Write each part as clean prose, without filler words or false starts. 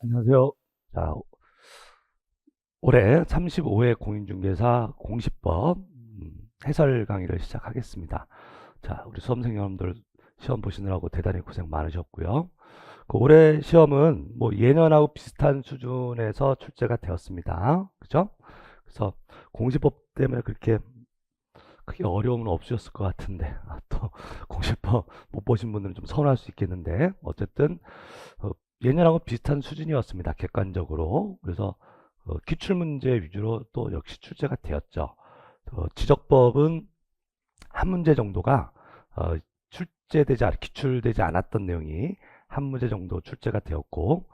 안녕하세요. 자, 올해 35회 공인중개사 공시법 해설 강의를 시작하겠습니다. 자, 우리 수험생 여러분들 시험 보시느라고 대단히 고생 많으셨고요. 그 올해 시험은 뭐 예년하고 비슷한 수준에서 출제가 되었습니다. 그죠? 그래서 공시법 때문에 그렇게 크게 어려움은 없으셨을 것 같은데, 또 공시법 못 보신 분들은 좀 서운할 수 있겠는데, 어쨌든 어, 예년하고 비슷한 수준이었습니다. 객관적으로. 그래서 기출문제 위주로 또 역시 출제가 되었죠. 지적법은 한 문제 정도가 기출되지 않았던 내용이 한 문제 정도 출제가 되었고,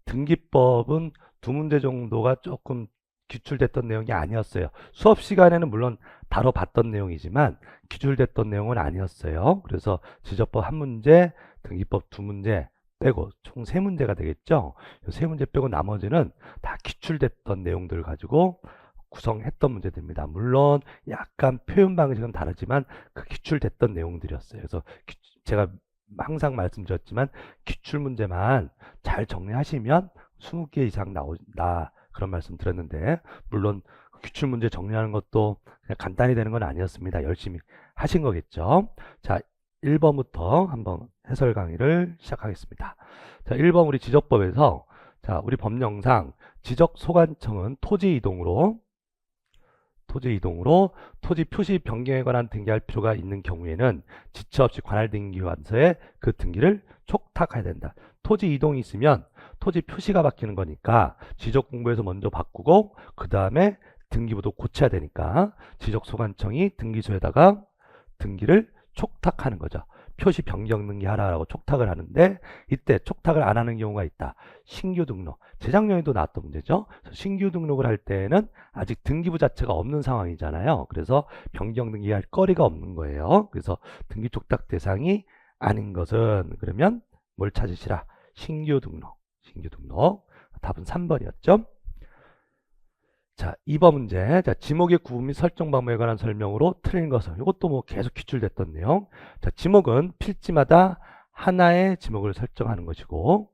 등기법은 두 문제 정도가 조금 기출됐던 내용이 아니었어요. 수업 시간에는 물론 다뤄봤던 내용이지만 기출됐던 내용은 아니었어요. 그래서 지적법 한 문제, 등기법 두 문제 빼고 총 세 문제가 되겠죠. 세 문제 빼고 나머지는 다 기출됐던 내용들을 가지고 구성했던 문제들입니다. 물론 약간 표현 방식은 다르지만 그 기출됐던 내용들이었어요. 그래서 제가 항상 말씀드렸지만 기출 문제만 잘 정리하시면 20개 이상 나온다 그런 말씀 드렸는데, 물론 기출 문제 정리하는 것도 그냥 간단히 되는 건 아니었습니다. 열심히 하신 거겠죠. 자, 1번부터 한번 해설 강의를 시작하겠습니다. 자, 1번 우리 지적법에서, 자, 우리 법령상 지적소관청은 토지 표시 변경에 관한 등기할 필요가 있는 경우에는 지체 없이 관할 등기관서에 그 등기를 촉탁해야 된다. 토지 이동이 있으면 토지 표시가 바뀌는 거니까 지적 공부에서 먼저 바꾸고 그 다음에 등기부도 고쳐야 되니까 지적소관청이 등기소에다가 등기를 촉탁하는 거죠. 표시 변경 등기하라고 촉탁을 하는데, 이때 촉탁을 안 하는 경우가 있다. 신규 등록. 재작년에도 나왔던 문제죠. 신규 등록을 할 때는 아직 등기부 자체가 없는 상황이잖아요. 그래서 변경 등기할 거리가 없는 거예요. 그래서 등기 촉탁 대상이 아닌 것은, 그러면 뭘 찾으시라? 신규 등록. 답은 3번이었죠. 자, 2번 문제. 자, 지목의 구분 및 설정 방법에 관한 설명으로 틀린 것은, 이것도 뭐 계속 기출됐던 내용. 자, 지목은 필지마다 하나의 지목을 설정하는 것이고,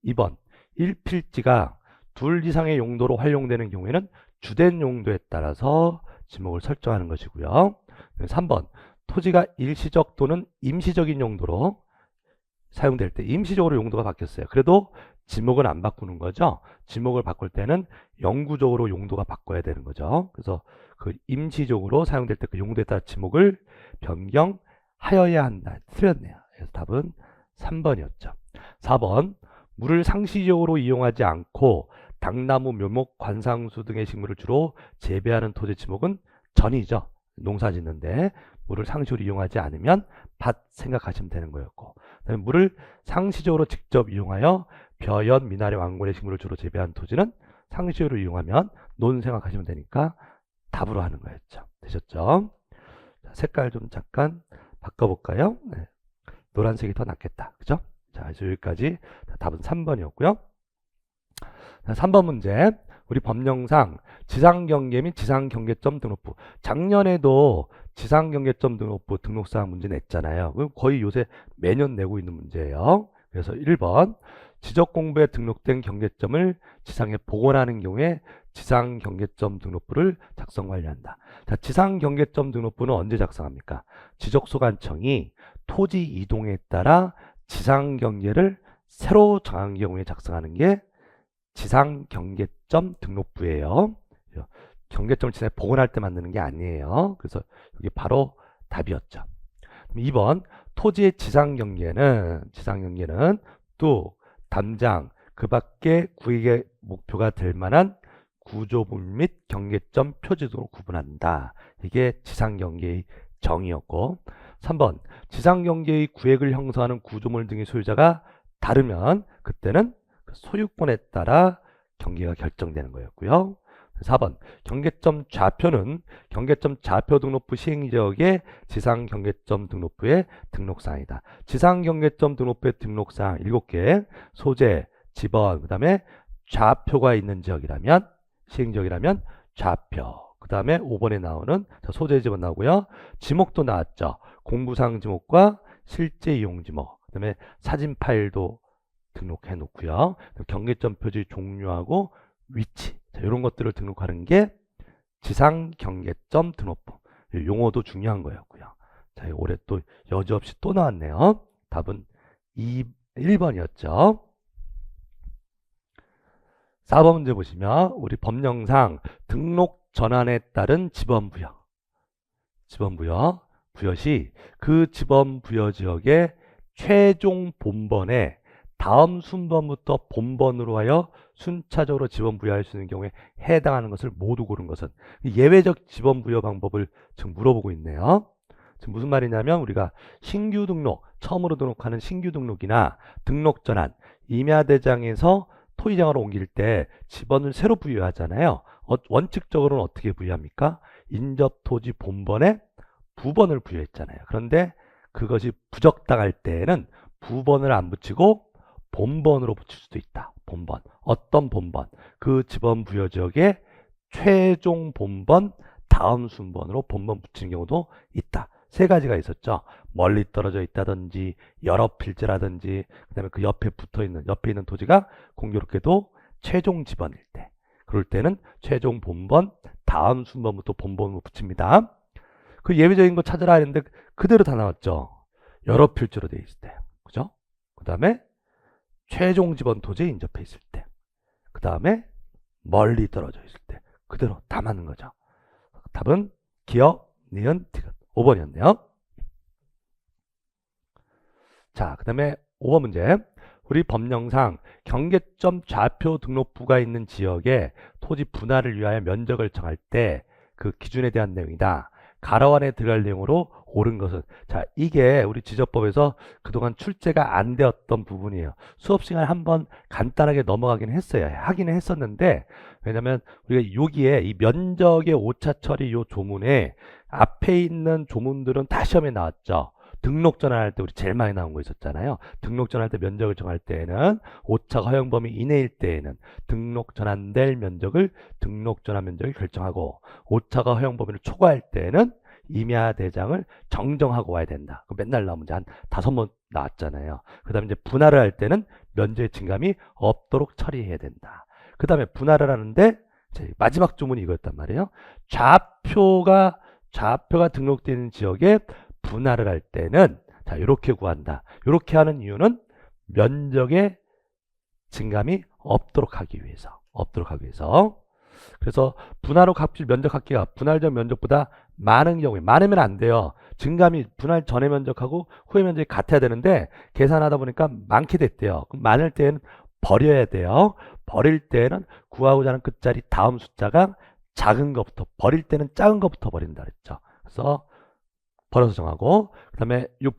2번 1필지가 둘 이상의 용도로 활용되는 경우에는 주된 용도에 따라서 지목을 설정하는 것이고요. 3번 토지가 일시적 또는 임시적인 용도로 사용될 때, 임시적으로 용도가 바뀌었어요. 그래도 지목은 안 바꾸는 거죠. 지목을 바꿀 때는 영구적으로 용도가 바꿔야 되는 거죠. 그래서 그 임시적으로 사용될 때 그 용도에 따라 지목을 변경하여야 한다. 틀렸네요. 그래서 답은 3번이었죠. 4번 물을 상시적으로 이용하지 않고 당나무, 묘목, 관상수 등의 식물을 주로 재배하는 토지 지목은 전이죠. 농사 짓는데 물을 상시적으로 이용하지 않으면 밭 생각하시면 되는 거였고, 그다음에 물을 상시적으로 직접 이용하여 벼연, 미나리, 왕골의 식물을 주로 재배한 토지는 상시적으로 이용하면 논 생각하시면 되니까 답으로 하는 거였죠. 되셨죠? 자, 색깔 좀 잠깐 바꿔볼까요? 네. 노란색이 더 낫겠다. 그죠? 자, 여기까지 답은 3번이었고요. 3번 문제. 우리 법령상 지상경계 및 지상경계점 등록부. 작년에도 지상경계점 등록부 등록사항 문제 냈잖아요. 거의 요새 매년 내고 있는 문제예요. 그래서 1번 지적공부에 등록된 경계점을 지상에 복원하는 경우에 지상경계점 등록부를 작성 관리한다. 자, 지상경계점 등록부는 언제 작성합니까? 지적소관청이 토지 이동에 따라 지상경계를 새로 정한 경우에 작성하는 게 지상경계점 등록부예요. 경계점을 지상에 복원할 때 만드는 게 아니에요. 그래서 이게 바로 답이었죠. 2번 토지의 지상경계는 또 담장 그 밖에 구획의 목표가 될 만한 구조물 및 경계점 표지도로 구분한다. 이게 지상경계의 정의였고, 3번 지상경계의 구획을 형성하는 구조물 등의 소유자가 다르면 그때는 소유권에 따라 경계가 결정되는 거였고요. 4번 경계점 좌표는 경계점 좌표 등록부 시행지역의 지상경계점 등록부의 등록사항이다. 지상경계점 등록부의 등록사항 7개, 소재, 지번, 그 다음에 좌표가 있는 지역이라면, 시행지역이라면 좌표, 그 다음에 5번에 나오는 소재 지번 나오고요. 지목도 나왔죠. 공부사항 지목과 실제 이용 지목, 그 다음에 사진 파일도 등록해 놓고요. 경계점 표지 종류하고 위치, 자, 이런 것들을 등록하는 게 지상 경계점 등록부. 용어도 중요한 거였고요. 자, 올해 또 여지없이 또 나왔네요. 답은 1번이었죠. 4번 문제 보시면 우리 법령상 등록 전환에 따른 지번 부여. 지번 부여 시 그 지번 부여 지역의 최종 본번에 다음 순번부터 본번으로 하여 순차적으로 지번 부여할 수 있는 경우에 해당하는 것을 모두 고른 것은, 예외적 지번 부여 방법을 지금 물어보고 있네요. 지금 무슨 말이냐면 우리가 신규 등록, 처음으로 등록하는 신규 등록이나 등록 전환, 임야대장에서 토지장으로 옮길 때 지번을 새로 부여하잖아요. 원칙적으로는 어떻게 부여합니까? 인접토지 본번에 부번을 부여했잖아요. 그런데 그것이 부적당할 때에는 부번을 안 붙이고 본번으로 붙일 수도 있다. 본번. 어떤 본번? 그 지번 부여 지역의 최종 본번 다음 순번으로 본번 붙이는 경우도 있다. 세 가지가 있었죠. 멀리 떨어져 있다든지 여러 필지라든지, 그다음에 그 옆에 옆에 있는 토지가 공교롭게도 최종 지번일 때, 그럴 때는 최종 본번 다음 순번부터 본번으로 붙입니다. 그 예외적인 거 찾으라 했는데 그대로 다 나왔죠. 여러 필지로 되어 있을 때, 그죠? 그 다음에 최종 지번 토지에 인접해 있을 때, 그 다음에 멀리 떨어져 있을 때, 그대로 다 맞는 거죠. 답은 기억, 니은, 티귿. 5번이었네요. 자, 그 다음에 5번 문제. 우리 법령상 경계점 좌표 등록부가 있는 지역에 토지 분할을 위하여 면적을 정할 때 그 기준에 대한 내용이다. 가로 안에 들어갈 내용으로 옳은 것은, 자, 이게 우리 지적법에서 그동안 출제가 안 되었던 부분이에요. 수업 시간에 한번 간단하게 넘어가긴 했어요. 하기는 했었는데, 왜냐면 우리가 여기에 이 면적의 오차 처리 요 조문에 앞에 있는 조문들은 다 시험에 나왔죠. 등록 전환할 때 우리 제일 많이 나온 거 있었잖아요. 등록 전환할 때 면적을 정할 때에는 오차가 허용 범위 이내일 때에는 등록 전환될 면적을 등록 전환 면적을 결정하고, 오차가 허용 범위를 초과할 때에는 임야 대장을 정정하고 와야 된다. 그 맨날 나온 문제 한 5번 나왔잖아요. 그 다음에 이제 분할을 할 때는 면적의 증감이 없도록 처리해야 된다. 그 다음에 분할을 하는데 마지막 조문이 이거였단 말이에요. 좌표가 등록되는 지역에 분할을 할 때는 자, 이렇게 구한다. 이렇게 하는 이유는 면적의 증감이 없도록 하기 위해서. 그래서 분할 후 값질 면적 합계가 분할 전 면적보다 많은 경우에, 많으면 안 돼요. 증감이 분할 전의 면적하고 후의 면적이 같아야 되는데 계산하다 보니까 많게 됐대요. 그럼 많을 때는 버려야 돼요. 버릴 때는 구하고자 하는 끝자리 다음 숫자가 작은 것부터, 버릴 때는 작은 것부터 버린다 그랬죠. 그래서 버려서 정하고, 그 다음에 이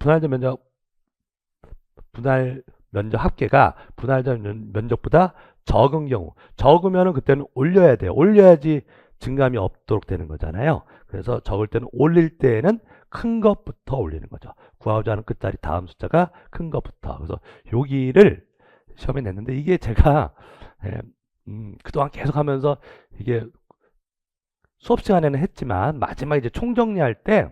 분할 면적 합계가 분할 전 면적보다 적은 경우, 적으면은 그때는 올려야 돼요. 올려야지 증감이 없도록 되는 거잖아요. 그래서 적을 때는, 올릴 때에는 큰 것부터 올리는 거죠. 구하고자 하는 끝자리 다음 숫자가 큰 것부터. 그래서 여기를 시험에 냈는데 이게 제가 그동안 계속 하면서 이게 수업 시간에는 했지만 마지막에 이제 총정리할 때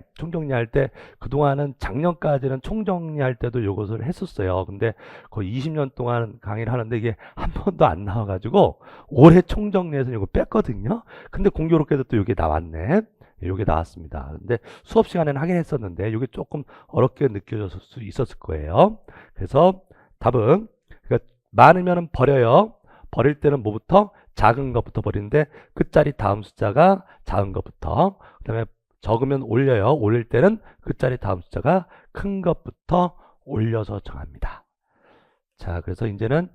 그동안은 작년까지는 총정리할 때도 이것을 했었어요. 근데 거의 20년 동안 강의를 하는데 이게 한 번도 안 나와가지고 올해 총정리해서 이거 뺐거든요. 근데 공교롭게도 또 이게 나왔네. 이게 나왔습니다. 근데 수업 시간에는 하긴 했었는데 이게 조금 어렵게 느껴졌을 수 있었을 거예요. 그래서 답은, 그러니까 많으면 버려요. 버릴 때는 뭐부터? 작은 것부터 버리는데 끝자리 다음 숫자가 작은 것부터, 그 다음에 적으면 올려요. 올릴 때는 끝자리 다음 숫자가 큰 것부터 올려서 정합니다. 자, 그래서 이제는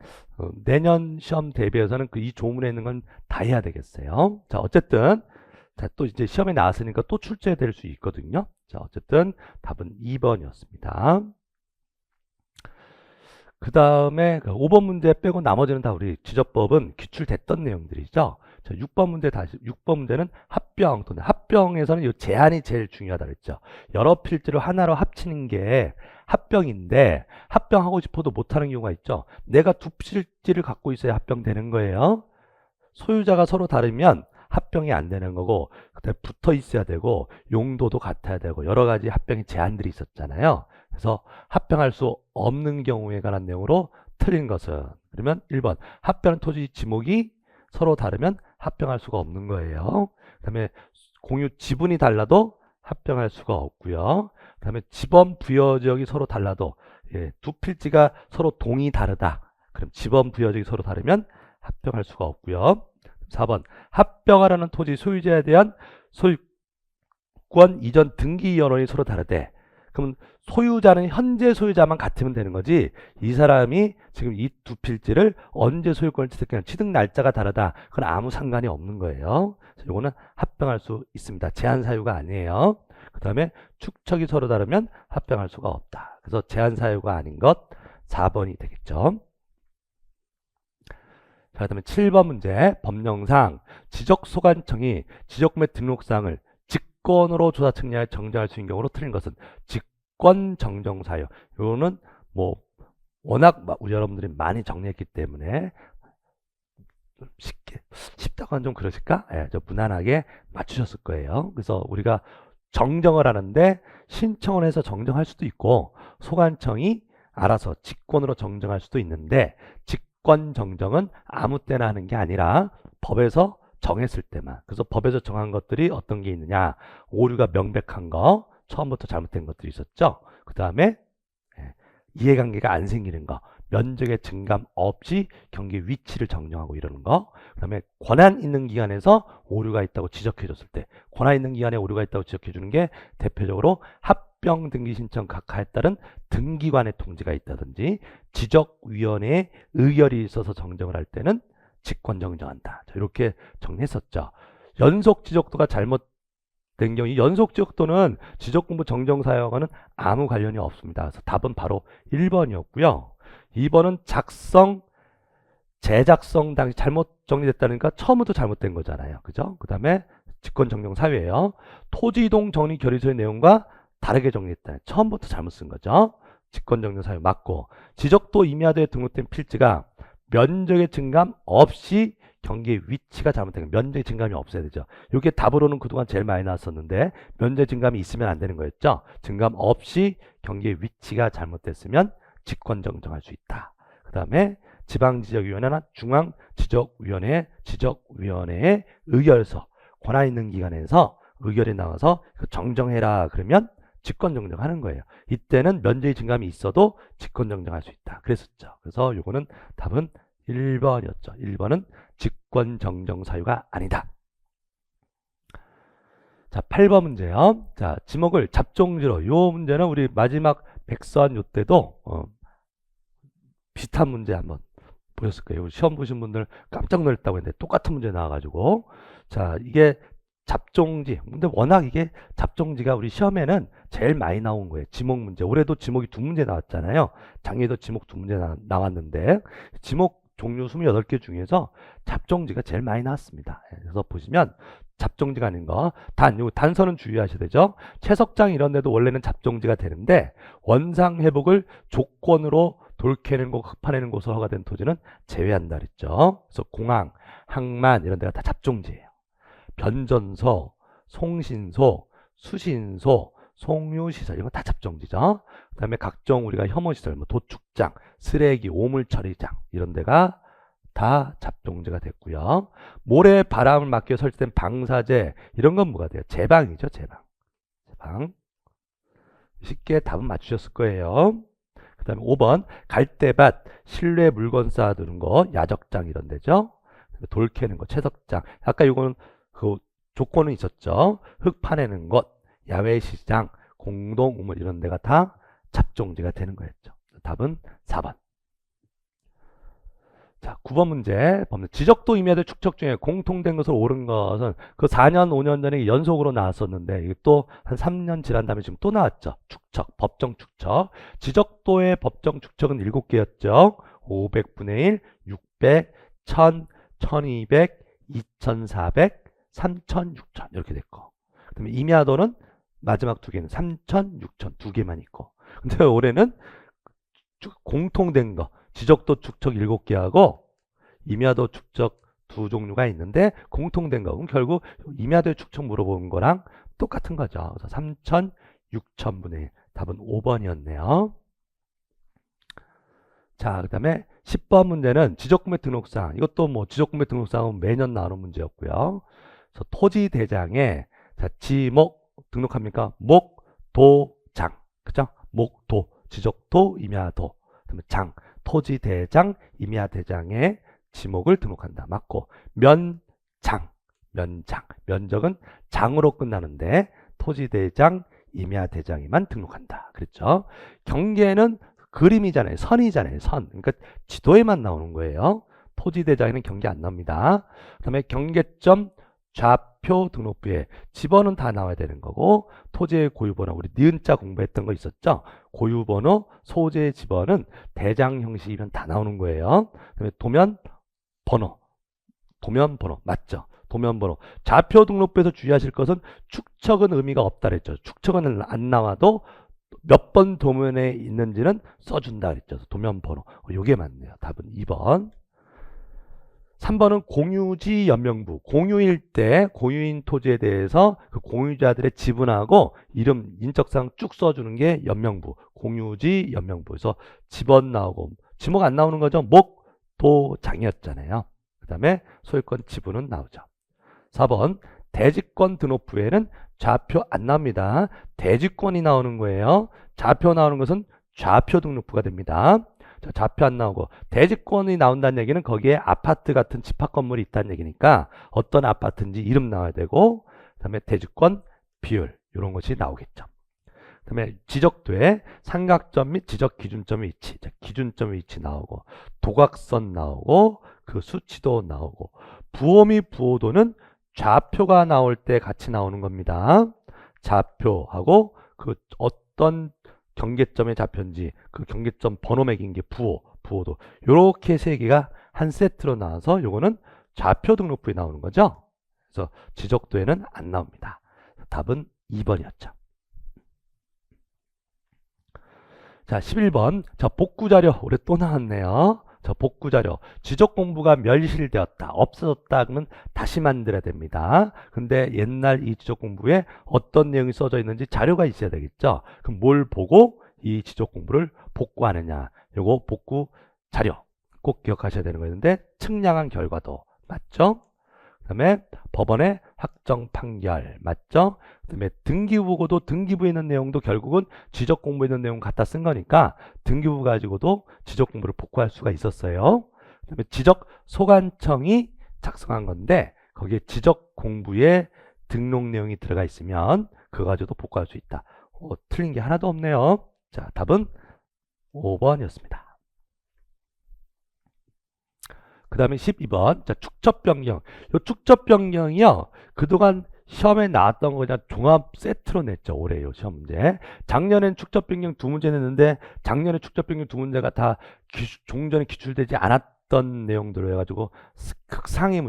내년 시험 대비해서는 이 조문에 있는 건 다 해야 되겠어요. 자, 어쨌든 자, 또 이제 시험에 나왔으니까 또 출제될 수 있거든요. 자, 어쨌든 답은 2번이었습니다. 그 다음에 5번 문제 빼고 나머지는 다 우리 지적법은 기출됐던 내용들이죠. 자, 6번 문제는 합병 또는 합병에서는 이 제한이 제일 중요하다 그랬죠. 여러 필지를 하나로 합치는 게 합병인데, 합병하고 싶어도 못하는 경우가 있죠. 내가 두 필지를 갖고 있어야 합병되는 거예요. 소유자가 서로 다르면 합병이 안 되는 거고, 그다음에 붙어 있어야 되고, 용도도 같아야 되고, 여러 가지 합병의 제한들이 있었잖아요. 그래서 합병할 수 없는 경우에 관한 내용으로 틀린 것은 그러면 1번 합병하는 토지 지목이 서로 다르면 합병할 수가 없는 거예요. 그 다음에 공유 지분이 달라도 합병할 수가 없고요. 그 다음에 지번 부여 지역이 서로 달라도 두 필지가 서로 동이 다르다. 그럼 지번 부여 지역이 서로 다르면 합병할 수가 없고요. 4번 합병하라는 토지 소유자에 대한 소유권 이전 등기 여론이 서로 다르대. 그럼 소유자는 현재 소유자만 같으면 되는 거지 이 사람이 지금 이 두 필지를 언제 소유권을 취득했냐 취득 날짜가 다르다. 그건 아무 상관이 없는 거예요. 이거는 합병할 수 있습니다. 제한 사유가 아니에요. 그 다음에 축척이 서로 다르면 합병할 수가 없다. 그래서 제한 사유가 아닌 것 4번이 되겠죠. 자, 그 다음에 7번 문제 법령상 지적소관청이 지적구매 등록사항을 직권으로 조사 측량에 정정할 수 있는 경우로 틀린 것은 직권 정정 사유. 이거는 뭐 워낙 우리 여러분들이 많이 정리했기 때문에 쉽다고 하면 좀 그러실까? 좀 무난하게 맞추셨을 거예요. 그래서 우리가 정정을 하는데 신청을 해서 정정할 수도 있고 소관청이 알아서 직권으로 정정할 수도 있는데 직권 정정은 아무 때나 하는 게 아니라 법에서 정했을 때만. 그래서 법에서 정한 것들이 어떤 게 있느냐. 오류가 명백한 거, 처음부터 잘못된 것들이 있었죠. 그 다음에 이해관계가 안 생기는 거, 면적의 증감 없이 경기 위치를 정정하고 이러는 거, 그 다음에 권한 있는 기관에서 오류가 있다고 지적해줬을 때, 권한 있는 기관에 오류가 있다고 지적해주는 게 대표적으로 합병 등기 신청 각하에 따른 등기관의 통지가 있다든지 지적위원회의 의결이 있어서 정정을 할 때는 직권 정정한다. 자, 이렇게 정리했었죠. 연속 지적도가 잘못된 경우 이 연속 지적도는 지적공부 정정 사유와는 아무 관련이 없습니다. 그래서 답은 바로 1번이었고요. 2번은 제작성 당시 잘못 정리됐다니까 처음부터 잘못된 거잖아요. 그죠? 그 다음에 직권 정정 사유예요. 토지 이동 정리 결의서의 내용과 다르게 정리했다. 처음부터 잘못 쓴 거죠. 직권 정정 사유 맞고 지적도 임야도에 등록된 필지가 면적의 증감 없이 경기의 위치가 잘못된 거. 면적의 증감이 없어야 되죠. 이게 답으로는 그동안 제일 많이 나왔었는데 면적 증감이 있으면 안 되는 거였죠. 증감 없이 경기의 위치가 잘못됐으면 직권 정정할 수 있다. 그 다음에 지방지적위원회나 중앙지적위원회의 의결서 권한 있는 기관에서 의결이 나와서 정정해라 그러면 직권 정정하는 거예요. 이때는 면적의 증감이 있어도 직권 정정할 수 있다. 그랬었죠. 그래서 요거는 답은 1번이었죠. 1번은 직권 정정 사유가 아니다. 자, 8번 문제요. 자, 지목을 잡종지로. 요 문제는 우리 마지막 백선 요때도 비슷한 문제 한번 보셨을 거예요. 시험 보신 분들 깜짝 놀랐다고 했는데 똑같은 문제 나와가지고. 자, 이게 잡종지. 근데 워낙 이게 잡종지가 우리 시험에는 제일 많이 나온 거예요. 지목 문제. 올해도 지목이 2문제 나왔잖아요. 작년에도 지목 2문제 나왔는데 지목 종류 28개 중에서 잡종지가 제일 많이 나왔습니다. 그래서 보시면 잡종지가 아닌 거 단서는 주의하셔야 되죠. 채석장 이런 데도 원래는 잡종지가 되는데 원상 회복을 조건으로 돌캐는 곳, 흙파내는 곳으로 허가된 토지는 제외한다 그랬죠. 그래서 공항, 항만 이런 데가 다 잡종지예요. 변전소, 송신소, 수신소, 송유시설 이건 다 잡종지죠. 그 다음에 각종 우리가 혐오시설, 뭐 도축장, 쓰레기, 오물처리장 이런 데가 다 잡종지가 됐고요. 모래 바람을 막기 위해 설치된 방사제 이런 건 뭐가 돼요? 제방이죠. 제방. 쉽게 답은 맞추셨을 거예요. 그 다음에 5번 갈대밭, 실내 물건 쌓아두는 거, 야적장 이런 데죠. 돌 캐는 거, 채석장. 아까 이거는 그 조건은 있었죠. 흙 파내는 곳, 야외 시장, 공동 우물 이런 데가 다 잡종지가 되는 거였죠. 답은 4번. 자, 9번 문제. 지적도 임야도 축척 중에 공통된 것으로 옳은 것은 그 4년, 5년 전에 연속으로 나왔었는데 이게 또 한 3년 지난 다음에 지금 또 나왔죠. 축척, 법정 축척. 지적도의 법정 축척은 7개였죠. 500분의 1, 600, 1000, 1200, 2400, 3000, 6000 이렇게 됐고. 그다음에 임야도는 마지막 2개는 3000, 6000 2개만 있고. 근데 올해는 공통된 거 지적도 축척 7개하고 임야도 축척 2종류가 있는데 공통된 거. 그럼 결국 임야도 축척 물어보는 거랑 똑같은 거죠. 그래서 3000, 6000분의 1. 답은 5번이었네요. 자, 그 다음에 10번 문제는 지적구매 등록상. 이것도 뭐 지적구매 등록상은 매년 나오는 문제였고요. 그래서 토지 대장에 자, 지목 등록합니까? 목, 도, 장. 그죠? 목, 도, 지적도, 임야도. 그다음에 장, 토지 대장, 임야 대장에 지목을 등록한다. 맞고 면장, 면장. 면적은 장으로 끝나는데 토지 대장, 임야 대장에만 등록한다. 그랬죠? 경계는 그림이잖아요. 선이잖아요. 선. 그러니까 지도에만 나오는 거예요. 토지 대장에는 경계 안 나옵니다. 그다음에 경계점 좌표 등록부에 집어는 다 나와야 되는 거고 토지의 고유번호 우리 니은자 공부했던 거 있었죠? 고유번호, 소재의 집어는 대장 형식이면 다 나오는 거예요. 그다음에 도면 번호, 도면 번호 맞죠? 도면 번호. 좌표 등록부에서 주의하실 것은 축척은 의미가 없다 그랬죠. 축척은 안 나와도 몇 번 도면에 있는지는 써준다 그랬죠. 도면 번호. 요게 맞네요. 답은 2번. 3번은 공유지 연명부. 공유일 때 공유인 토지에 대해서 그 공유자들의 지분하고 이름 인적사항 쭉 써주는 게 연명부. 공유지 연명부에서 집원 나오고 지목 안 나오는 거죠. 목, 도, 장이었잖아요. 그 다음에 소유권 지분은 나오죠. 4번 대지권 등록부에는 좌표 안 나옵니다. 대지권이 나오는 거예요. 좌표 나오는 것은 좌표 등록부가 됩니다. 자, 좌표 안 나오고 대지권이 나온다는 얘기는 거기에 아파트 같은 집합 건물이 있다는 얘기니까 어떤 아파트인지 이름 나와야 되고 그다음에 대지권 비율 이런 것이 나오겠죠. 그다음에 지적도에 삼각점 및 지적 기준점 위치, 자, 기준점 위치 나오고 도각선 나오고 그 수치도 나오고 부호 및 부호도는 좌표가 나올 때 같이 나오는 겁니다. 좌표하고 그 어떤 경계점의 좌표인지 그 경계점 번호 매긴 게 부호, 부호도 이렇게 세 개가 한 세트로 나와서 요거는 좌표 등록부에 나오는 거죠. 그래서 지적도에는 안 나옵니다. 답은 2번이었죠. 자, 11번. 자, 복구자료. 올해 또 나왔네요. 자, 복구자료. 지적 공부가 멸실되었다. 없어졌다. 그러면 다시 만들어야 됩니다. 근데 옛날 이 지적 공부에 어떤 내용이 써져 있는지 자료가 있어야 되겠죠. 그럼 뭘 보고 이 지적 공부를 복구하느냐. 요거 복구 자료. 꼭 기억하셔야 되는 거였는데 측량한 결과도 맞죠? 그 다음에 법원의 확정 판결 맞죠? 그 다음에 등기부고도 등기부에 있는 내용도 결국은 지적 공부에 있는 내용 갖다 쓴 거니까 등기부 가지고도 지적 공부를 복구할 수가 있었어요. 그 다음에 지적 소관청이 작성한 건데 거기에 지적 공부에 등록 내용이 들어가 있으면 그거 가지고도 복구할 수 있다. 틀린 게 하나도 없네요. 자, 답은 5번이었습니다. 그 다음에 12번. 자, 축적 변경. 요 축적 변경이요. 그동안 시험에 나왔던 거 그냥 종합 세트로 냈죠. 올해 요 시험 문제. 작년엔 축적 변경 두 문제 냈는데 작년에 축적 변경 두 문제가 다 종전에 기출되지 않았던 내용들로 해가지고 극상의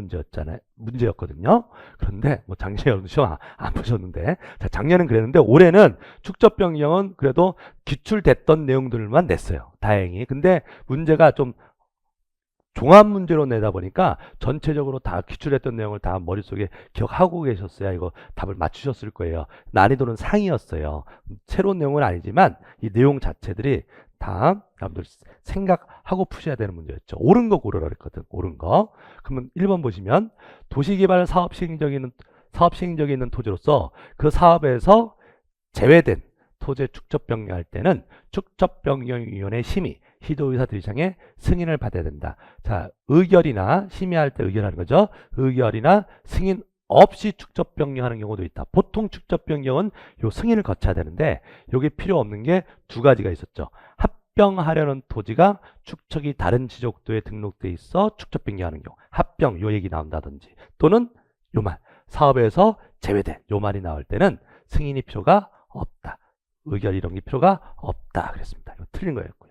문제였거든요. 그런데 뭐 작년에 여러분 시험 안 보셨는데 자, 작년엔 그랬는데 올해는 축적 변경은 그래도 기출됐던 내용들만 냈어요. 다행히. 근데 문제가 좀 종합 문제로 내다 보니까 전체적으로 다 기출했던 내용을 다 머릿속에 기억하고 계셨어야 이거 답을 맞추셨을 거예요. 난이도는 상이었어요. 새로운 내용은 아니지만 이 내용 자체들이 다 여러분들 생각하고 푸셔야 되는 문제였죠. 옳은 거 고르라 그랬거든. 옳은 거. 그러면 1번 보시면 도시개발 사업 시행적에 있는 토지로서 그 사업에서 제외된 토지의 축적 변경할 때는 축적변경위원회 심의 시도의사 대리장의 승인을 받아야 된다. 자, 의결이나 심의할 때 의결하는 거죠. 의결이나 승인 없이 축적 변경하는 경우도 있다. 보통 축적 변경은 요 승인을 거쳐야 되는데 여기 필요 없는 게 두 가지가 있었죠. 합병하려는 토지가 축척이 다른 지적도에 등록돼 있어 축적 변경하는 경우. 합병 요 얘기 나온다든지 또는 요 말 사업에서 제외된 요 말이 나올 때는 승인이 필요가 없다. 의결 이런 게 필요가 없다. 그랬습니다. 이거 틀린 거였고요.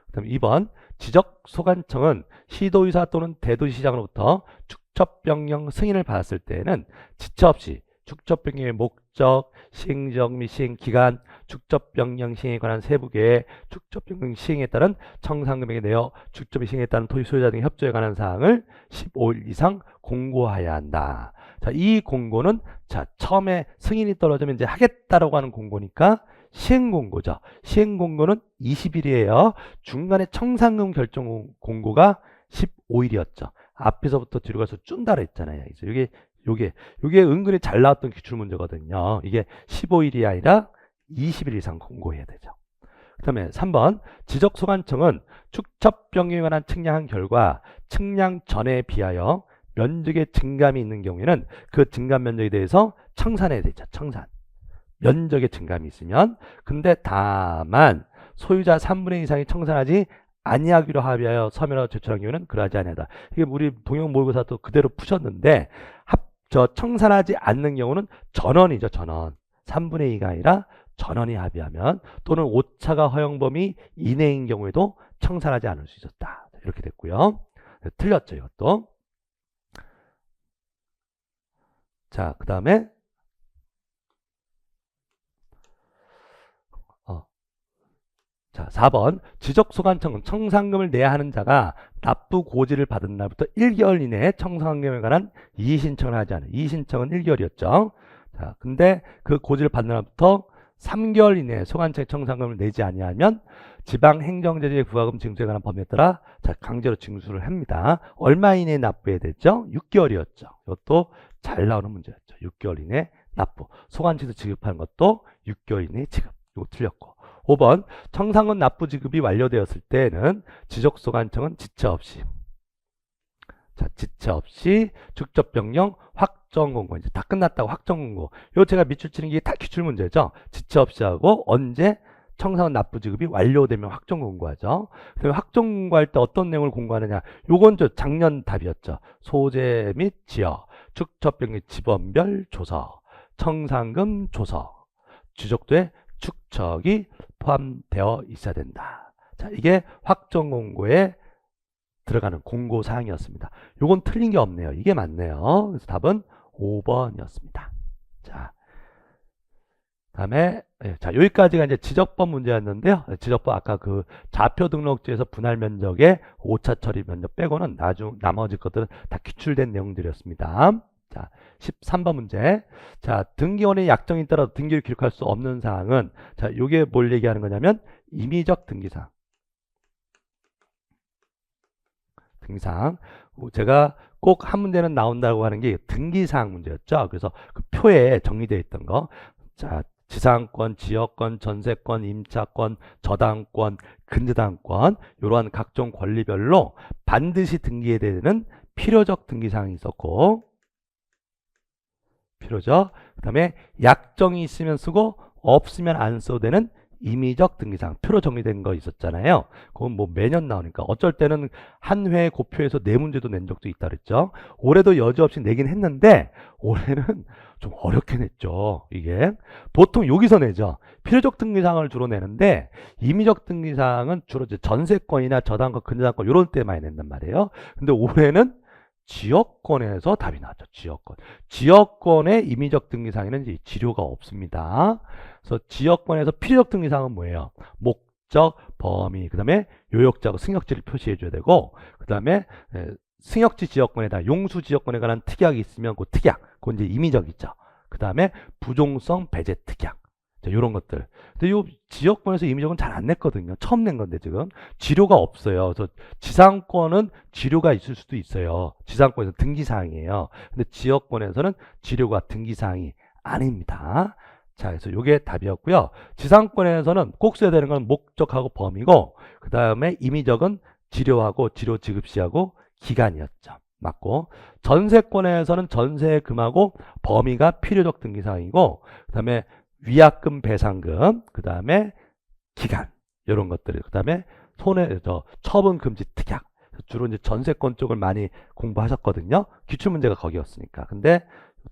그다음 2번 지적소관청은 시도의사 또는 대도시장으로부터 축척변경 승인을 받았을 때에는 지체 없이 축척변경의 목적, 시행적 및 시행기간, 축척변경 시행에 관한 세부계획, 축척변경 시행에 따른 청산금액에 내어 축척 시행에 따른 토지 소유자 등의 협조에 관한 사항을 15일 이상 공고해야 한다. 자, 이 공고는 자, 처음에 승인이 떨어지면 이제 하겠다라고 하는 공고니까 시행공고죠. 시행공고는 20일이에요. 중간에 청산금 결정 공고가 15일이었죠. 앞에서부터 뒤로 가서 쭌다 그랬잖아요. 그래서 요게 은근히 잘 나왔던 기출문제거든요. 이게 15일이 아니라 20일 이상 공고해야 되죠. 그 다음에 3번 지적소관청은 축첩 변경에 관한 측량한 결과 측량 전에 비하여 면적의 증감이 있는 경우에는 그 증감 면적에 대해서 청산해야 되죠. 청산. 면적의 증감이 있으면. 근데 다만 소유자 3분의 2 이상이 청산하지 아니하기로 합의하여 서면으로 제출한 경우는 그러하지 아니하다. 이게 우리 동영 모의고사도 그대로 푸셨는데 청산하지 않는 경우는 전원이죠. 전원. 3분의 2가 아니라 전원이 합의하면 또는 오차가 허용 범위 이내인 경우에도 청산하지 않을 수 있었다. 이렇게 됐고요. 틀렸죠. 이것도. 자, 그 다음에 자, 4번 지적소관청은 청산금을 내야 하는 자가 납부 고지를 받은 날부터 1개월 이내에 청산금에 관한 이의신청을 하지 않은. 이의신청은 1개월이었죠. 자, 근데 그 고지를 받은 날부터 3개월 이내에 소관청에 청산금을 내지 아니하면 지방행정제재 부과금 징수에 관한 법률에 따라 강제로 징수를 합니다. 얼마 이내에 납부해야 됐죠? 6개월이었죠. 이것도 잘 나오는 문제였죠. 6개월 이내 납부. 소관청에서 지급하는 것도 6개월 이내에 지급. 이거 틀렸고. 5번 청산금 납부 지급이 완료되었을 때는 지적소관청은 지체 없이 축적 변경 확정공고 이제 다 끝났다고 확정공고. 요 제가 밑줄 치는 게 다 기출문제죠. 지체 없이 하고 언제 청산금 납부 지급이 완료되면 확정공고하죠. 그다음에 확정공고할 때 어떤 내용을 공고하느냐. 요건 작년 답이었죠. 소재 및 지역, 축적 변경 지번별 조서, 청산금 조서, 주적도의 축척이 포함되어 있어야 된다. 자, 이게 확정공고에 들어가는 공고사항이었습니다. 요건 틀린 게 없네요. 이게 맞네요. 그래서 답은 5번이었습니다. 자, 다음에 자, 여기까지가 이제 지적법 문제였는데요. 지적법 아까 그 좌표 등록지에서 분할 면적의 오차 처리 면적 빼고는 나머지 것들은 다 기출된 내용들이었습니다. 자, 13번 문제. 자, 등기원의 약정에 따라 등기를 기록할 수 없는 사항은, 자, 요게 뭘 얘기하는 거냐면 임의적 등기사항. 등기사항. 제가 꼭 한 문제는 나온다고 하는 게 등기사항 문제였죠. 그래서 그 표에 정리되어 있던 거. 자, 지상권, 지역권, 전세권, 임차권, 저당권, 근저당권, 이러한 각종 권리별로 반드시 등기해야 되는 필요적 등기사항이 있었고, 필요적. 그 다음에 약정이 있으면 쓰고 없으면 안 써도 되는 임의적 등기사항. 표로 정리된 거 있었잖아요. 그건 뭐 매년 나오니까 어쩔 때는 한 회 고표에서 네 문제도 낸 적도 있다 그랬죠. 올해도 여지없이 내긴 했는데 올해는 좀 어렵게 냈죠. 이게 보통 여기서 내죠. 필요적 등기사항을 주로 내는데 임의적 등기사항은 주로 이제 전세권이나 저당권, 근저당권 이런 때 많이 낸단 말이에요. 근데 올해는 지역권에서 답이 나왔죠. 지역권. 지역권의 임의적 등기사항에는 이제 지료가 없습니다. 그래서 지역권에서 필요적 등기사항은 뭐예요? 목적, 범위, 그 다음에 요역자고 승역지를 표시해 줘야 되고, 그 다음에 승역지 지역권에다 용수 지역권에 관한 특약이 있으면 그 특약, 그건 이제 임의적이죠. 그 다음에 부종성 배제 특약. 이런 것들. 근데 요 지역권에서 임의적은 잘 안 냈거든요. 처음 낸 건데 지금 지료가 없어요. 그래서 지상권은 지료가 있을 수도 있어요. 지상권에서 등기사항이에요. 근데 지역권에서는 지료가 등기사항이 아닙니다. 자, 그래서 요게 답이었고요. 지상권에서는 꼭 써야 되는 건 목적하고 범위고, 그 다음에 임의적은 지료하고 지료 지급시하고 기간이었죠. 맞고, 전세권에서는 전세금하고 범위가 필요적 등기사항이고, 그 다음에 위약금 배상금, 그 다음에 기간, 이런 것들, 그 다음에 처분 금지 특약. 주로 이제 전세권 쪽을 많이 공부하셨거든요. 기출문제가 거기였으니까. 근데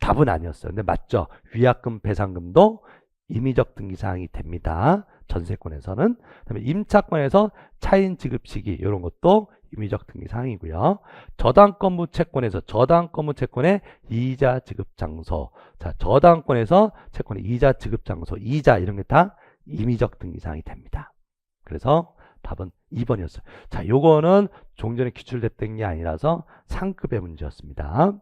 답은 아니었어요. 근데 맞죠. 위약금 배상금도 임의적 등기사항이 됩니다. 전세권에서는. 그다음에 임차권에서 차인 지급 시기, 이런 것도 임의적 등기사항이고요. 저당권무 채권에서 저당권무 채권의 이자 지급 장소. 자, 저당권에서 채권의 이자 지급 장소, 이자 이런 게 다 임의적 등기사항이 됩니다. 그래서 답은 2번이었어요. 자, 요거는 종전에 기출됐던 게 아니라서 상급의 문제였습니다.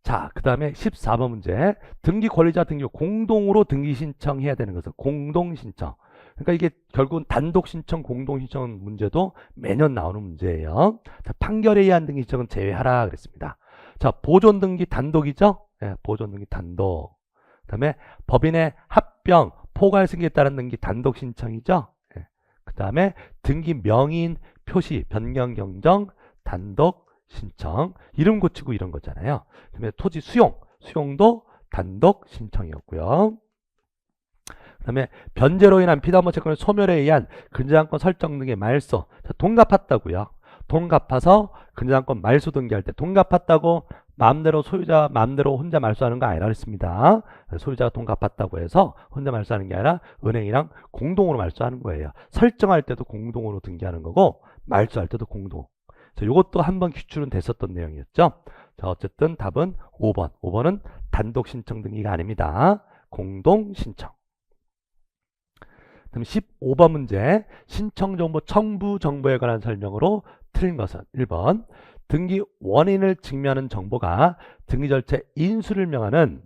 자, 그 다음에 14번 문제. 등기 권리자 등기 공동으로 등기 신청해야 되는 것은 공동 신청. 그러니까 이게 결국은 단독 신청, 공동 신청 문제도 매년 나오는 문제예요. 자, 판결에 의한 등기 신청은 제외하라 그랬습니다. 자, 보존 등기 단독이죠? 네, 보존 등기 단독. 그다음에 법인의 합병, 포괄 승계에 따른 등기 단독 신청이죠? 네. 그다음에 등기 명의인 표시, 변경 경정 단독 신청, 이름 고치고 이런 거잖아요. 그다음에 토지 수용도 단독 신청이었고요. 그다음에 변제로 인한 피담보 채권의 소멸에 의한 근저당권 설정 등의 말소. 자, 돈 갚았다고요. 돈 갚아서 근저당권 말소 등기할 때 돈 갚았다고 마음대로 소유자 마음대로 혼자 말소하는 거 아니라 그랬습니다. 소유자가 돈 갚았다고 해서 혼자 말소하는 게 아니라 은행이랑 공동으로 말소하는 거예요. 설정할 때도 공동으로 등기하는 거고 말소할 때도 공동. 자, 이것도 한번 기출은 됐었던 내용이었죠. 자, 어쨌든 답은 5번. 5번은 단독 신청 등기가 아닙니다. 공동 신청. 그럼 15번 문제. 신청정보 첨부 정보에 관한 설명으로 틀린 것은 1번. 등기 원인을 증명하는 정보가 등기 절차에 인수를 명하는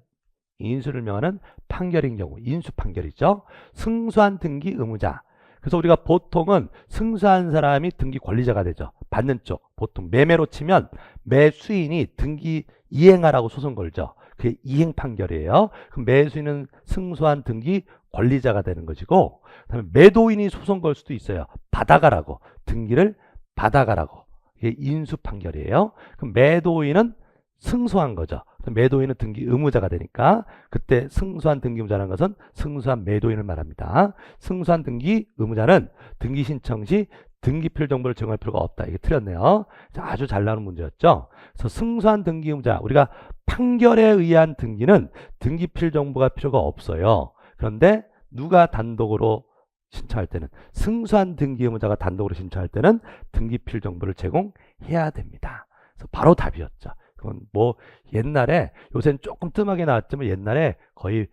판결인 경우, 인수 판결이죠. 승소한 등기 의무자. 그래서 우리가 보통은 승소한 사람이 등기 권리자가 되죠. 받는 쪽. 보통 매매로 치면 매수인이 등기 이행하라고 소송 걸죠. 그게 이행 판결이에요. 그럼 매수인은 승소한 등기 권리자가 되는 것이고, 그다음에 매도인이 소송 걸 수도 있어요. 받아가라고. 등기를 받아가라고. 이게 인수 판결이에요. 그럼 매도인은 승소한 거죠. 매도인은 등기 의무자가 되니까 그때 승소한 등기 의무자라는 것은 승소한 매도인을 말합니다. 승소한 등기 의무자는 등기 신청 시 등기필 정보를 제공할 필요가 없다. 이게 틀렸네요. 자, 아주 잘 나오는 문제였죠. 그래서 승소한 등기 의무자, 우리가 판결에 의한 등기는 등기필 정보가 필요가 없어요. 그런데 누가 단독으로 신청할 때는, 승소한 등기 의무자가 단독으로 신청할 때는 등기필 정보를 제공해야 됩니다. 그래서 바로 답이었죠. 그건 뭐 옛날에, 요새는 조금 뜸하게 나왔지만 옛날에 거의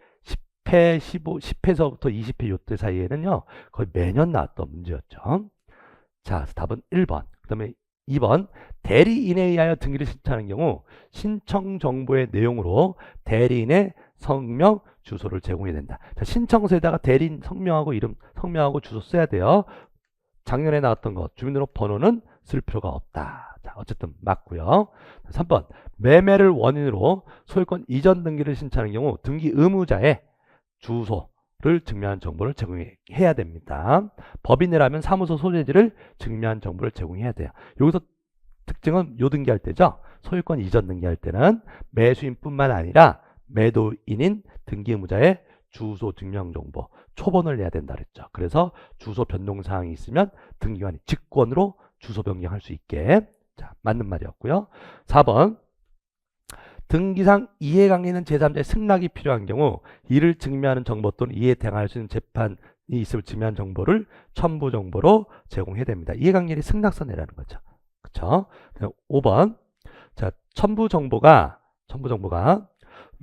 10회, 15, 10회서부터 20회 요때 사이에는요 거의 매년 나왔던 문제였죠. 자, 답은 1번. 그 다음에 2번. 대리인에 의하여 등기를 신청하는 경우 신청 정보의 내용으로 대리인의 성명, 주소를 제공해야 된다. 자, 신청서에다가 대리인 성명하고 이름, 성명하고 주소 써야 돼요. 작년에 나왔던 것, 주민등록번호는 쓸 필요가 없다. 자, 어쨌든 맞고요. 3번. 매매를 원인으로 소유권 이전 등기를 신청하는 경우 등기 의무자의 주소를 증명한 정보를 제공해야 됩니다. 법인이라면 사무소 소재지를 증명한 정보를 제공해야 돼요. 여기서 특징은 요 등기할 때죠. 소유권 이전 등기할 때는 매수인뿐만 아니라 매도인인 등기 의무자의 주소 증명 정보, 초본을 내야 된다 그랬죠. 그래서 주소 변동 사항이 있으면 등기관이 직권으로 주소 변경할 수 있게. 자, 맞는 말이었고요. 4번. 등기상 이해관계 있는 제3자의 승낙이 필요한 경우 이를 증명하는 정보 또는 이에 대항할 수 있는 재판이 있음을 증명한 정보를 첨부 정보로 제공해야 됩니다. 이해관계인이 승낙서 내라는 거죠. 그렇죠? 5번. 자, 첨부 정보가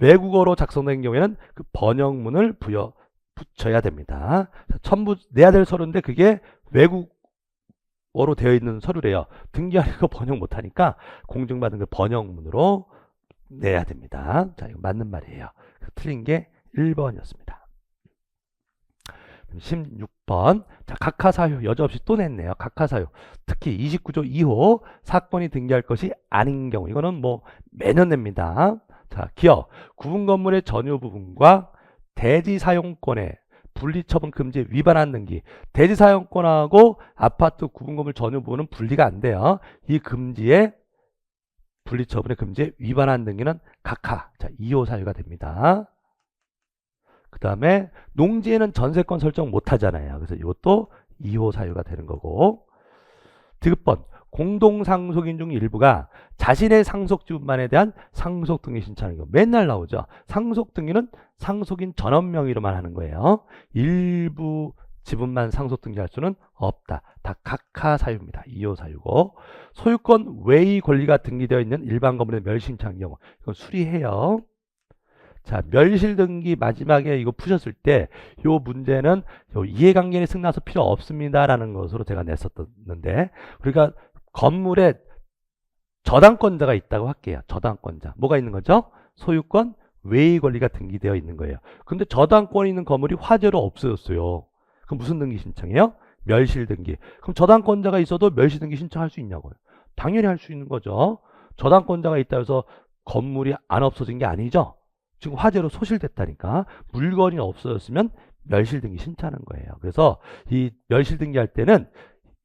외국어로 작성된 경우에는 그 번역문을 붙여야 됩니다. 자, 첨부 내야 될 서류인데 그게 외국어로 되어 있는 서류래요. 등기하는 거 번역 못하니까 공증받은 그 번역문으로 내야 됩니다. 자, 이거 맞는 말이에요. 틀린 게 1번이었습니다. 16번. 자, 각하사유 여지없이 또 냈네요. 각하사유. 특히 29조 2호 사건이 등기할 것이 아닌 경우, 이거는 뭐 매년 냅니다. 자, 기업 구분 건물의 전유 부분과 대지 사용권의 분리처분 금지에 위반한 등기. 대지 사용권하고 아파트 구분 건물 전유 부분은 분리가 안 돼요. 이 금지에, 분리처분의 금지에 위반한 등기는 각하. 자, 2호 사유가 됩니다. 그 다음에 농지에는 전세권 설정 못 하잖아요. 그래서 이것도 2호 사유가 되는 거고. 디귿번. 공동상속인 중 일부가 자신의 상속 지분만에 대한 상속 등기 신청하는 경우 맨날 나오죠. 상속 등기는 상속인 전원 명의로만 하는 거예요. 일부 지분만 상속 등기할 수는 없다. 다 각하 사유입니다. 2호 사유고. 소유권 외의 권리가 등기되어 있는 일반 건물의 멸실 신청하는 경우 이건 수리해요. 자, 멸실 등기 마지막에 이거 푸셨을 때 요 문제는 요 이해관계인의 승낙서 필요 없습니다라는 것으로 제가 냈었는데, 우리가 건물의 저당권자가 있다고 할게요. 저당권자. 뭐가 있는 거죠? 소유권 외의 권리가 등기되어 있는 거예요. 근데 저당권이 있는 건물이 화재로 없어졌어요. 그럼 무슨 등기 신청해요? 멸실 등기. 그럼 저당권자가 있어도 멸실 등기 신청할 수 있냐고요? 당연히 할 수 있는 거죠. 저당권자가 있다 해서 건물이 안 없어진 게 아니죠. 지금 화재로 소실됐다니까. 물건이 없어졌으면 멸실 등기 신청하는 거예요. 그래서 이 멸실 등기할 때는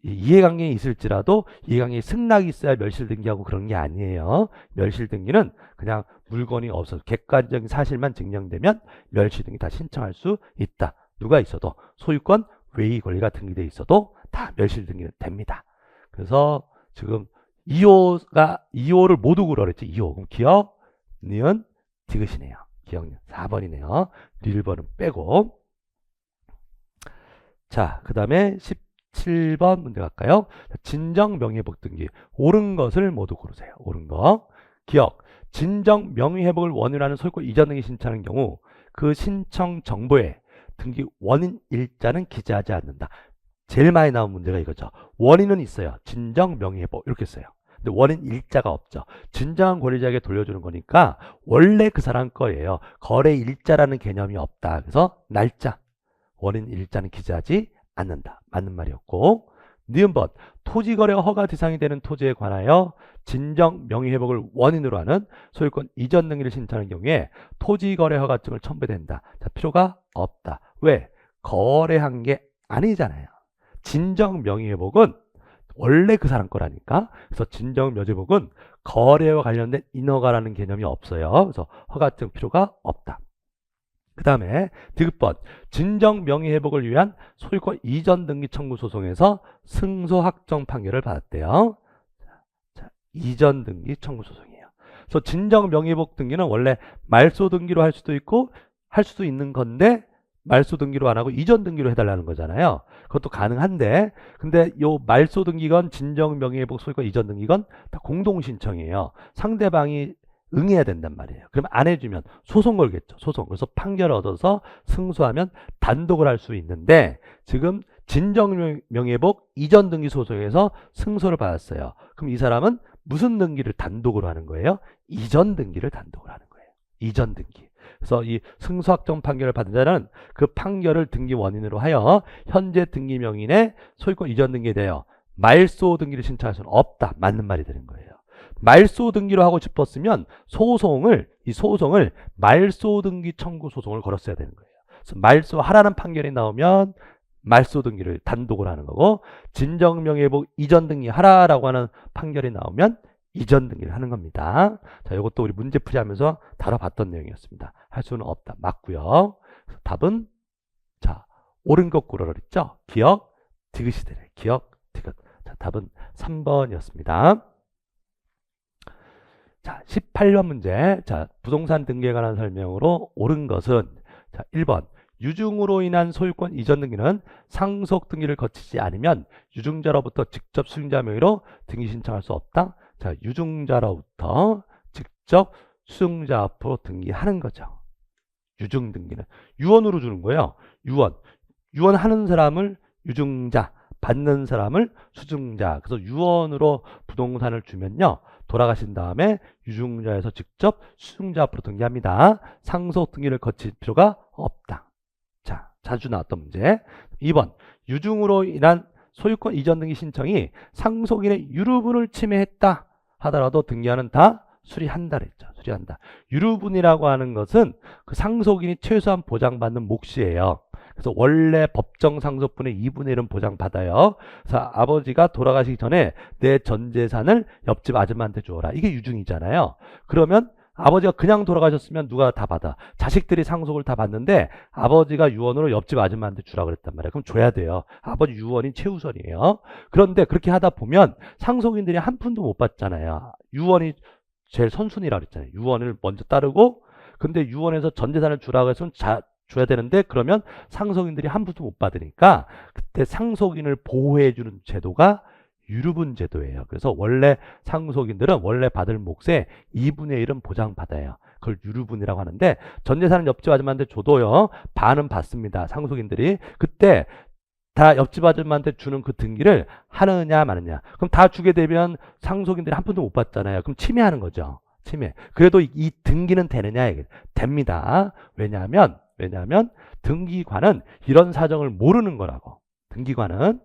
이해관계가 있을지라도 이해관계에 승낙이 있어야 멸실 등기하고 그런 게 아니에요. 멸실 등기는 그냥 물건이 없어서 객관적인 사실만 증명되면 멸실 등기 다 신청할 수 있다. 누가 있어도 소유권 외의 권리가 등기돼 있어도 다 멸실 등기는 됩니다. 그래서 지금 2호를 모두 구로 그랬죠. 2호. 그럼 기억, 니은, 디귿이네요. 기억, 4번이네요. 리을 번은 빼고. 자, 그 다음에 17번 문제 갈까요? 진정 명의회복 등기. 옳은 것을 모두 고르세요. 옳은 거. 기억. 진정 명의회복을 원인으로 하는 소유권 이전 등기 신청하는 경우 그 신청 정보에 등기 원인 일자는 기재하지 않는다. 제일 많이 나온 문제가 이거죠. 원인은 있어요. 진정 명의회복 이렇게 써요. 근데 원인 일자가 없죠. 진정한 권리자에게 돌려주는 거니까 원래 그 사람 거예요. 거래 일자라는 개념이 없다. 그래서 날짜. 원인 일자는 기재하지 않는다. 맞는 말이었고. 니은번 토지거래 허가 대상이 되는 토지에 관하여 진정 명의회복을 원인으로 하는 소유권 이전 등기를 신청하는 경우에 토지거래 허가증을 첨부된다. 자, 필요가 없다. 왜? 거래한 게 아니잖아요. 진정 명의회복은 원래 그 사람 거라니까. 그래서 진정 명의회복은 거래와 관련된 인허가라는 개념이 없어요. 그래서 허가증 필요가 없다. 그 다음에 디귿번 진정 명의회복을 위한 소유권 이전 등기 청구 소송에서 승소 확정 판결을 받았대요. 자, 이전 등기 청구 소송이에요. 그래서 진정 명의회복 등기는 원래 말소 등기로 할 수도 있고 할 수도 있는 건데 말소 등기로 안 하고 이전 등기로 해달라는 거잖아요. 그것도 가능한데 근데 요 말소 등기건 진정 명의회복 소유권 이전 등기건 다 공동 신청이에요. 상대방이 응해야 된단 말이에요. 그럼 안 해주면 소송 걸겠죠. 소송. 그래서 판결을 얻어서 승소하면 단독을 할 수 있는데 지금 진정 명의회복 이전 등기 소송에서 승소를 받았어요. 그럼 이 사람은 무슨 등기를 단독으로 하는 거예요? 이전 등기를 단독으로 하는 거예요. 이전 등기. 그래서 이 승소 확정 판결을 받은 자는 그 판결을 등기 원인으로 하여 현재 등기 명인의 소유권 이전 등기에 대하여 말소 등기를 신청할 수는 없다. 맞는 말이 되는 거예요. 말소 등기로 하고 싶었으면 이 소송을 말소 등기 청구 소송을 걸었어야 되는 거예요. 그래서 말소하라는 판결이 나오면 말소 등기를 단독으로 하는 거고 진정 명의회복 이전 등기 하라라고 하는 판결이 나오면 이전 등기를 하는 겁니다. 자, 이것도 우리 문제풀이 하면서 다뤄봤던 내용이었습니다. 할 수는 없다. 맞고요. 답은 자, 옳은 것 고르라 그랬죠? 기억, 디귿이 되네. 기억, 디귿. 자, 답은 3번이었습니다. 자, 18번 문제. 자, 부동산 등기에 관한 설명으로 옳은 것은 자, 1번. 유증으로 인한 소유권 이전 등기는 상속 등기를 거치지 않으면 유증자로부터 직접 수증자 명의로 등기 신청할 수 없다. 자, 유증자로부터 직접 수증자 앞으로 등기하는 거죠. 유증 등기는 유언으로 주는 거예요. 유언 하는 사람을 유증자, 받는 사람을 수증자. 그래서 유언으로 부동산을 주면요. 돌아가신 다음에 유증자에서 직접 수증자 앞으로 등기합니다. 상속 등기를 거칠 필요가 없다. 자, 자주 나왔던 문제. 2번. 유증으로 인한 소유권 이전 등기 신청이 상속인의 유류분을 침해했다 하더라도 등기하는 다 수리한다 그랬죠. 수리한다. 유류분이라고 하는 것은 그 상속인이 최소한 보장받는 몫이에요. 그래서 원래 법정 상속분의 2분의 1은 보장받아요. 그래서 아버지가 돌아가시기 전에 내 전 재산을 옆집 아줌마한테 주어라. 이게 유증이잖아요. 그러면 아버지가 그냥 돌아가셨으면 누가 다 받아? 자식들이 상속을 다 받는데 아버지가 유언으로 옆집 아줌마한테 주라 그랬단 말이에요. 그럼 줘야 돼요. 아버지 유언이 최우선이에요. 그런데 그렇게 하다 보면 상속인들이 한 푼도 못 받잖아요. 유언이 제일 선순위라 그랬잖아요. 유언을 먼저 따르고 근데 유언에서 전 재산을 주라고 했으면 줘야 되는데 그러면 상속인들이 한 푼도 못 받으니까 그때 상속인을 보호해주는 제도가 유류분 제도예요. 그래서 원래 상속인들은 원래 받을 몫의 2분의 1은 보장받아요. 그걸 유류분이라고 하는데 전 재산은 옆집 아줌마한테 줘도요. 반은 받습니다. 상속인들이. 그때 다 옆집 아줌마한테 주는 그 등기를 하느냐 마느냐. 그럼 다 주게 되면 상속인들이 한 푼도 못 받잖아요. 그럼 침해하는 거죠. 침해. 그래도 이 등기는 되느냐? 됩니다. 왜냐하면 등기관은 이런 사정을 모르는 거라고. 등기관은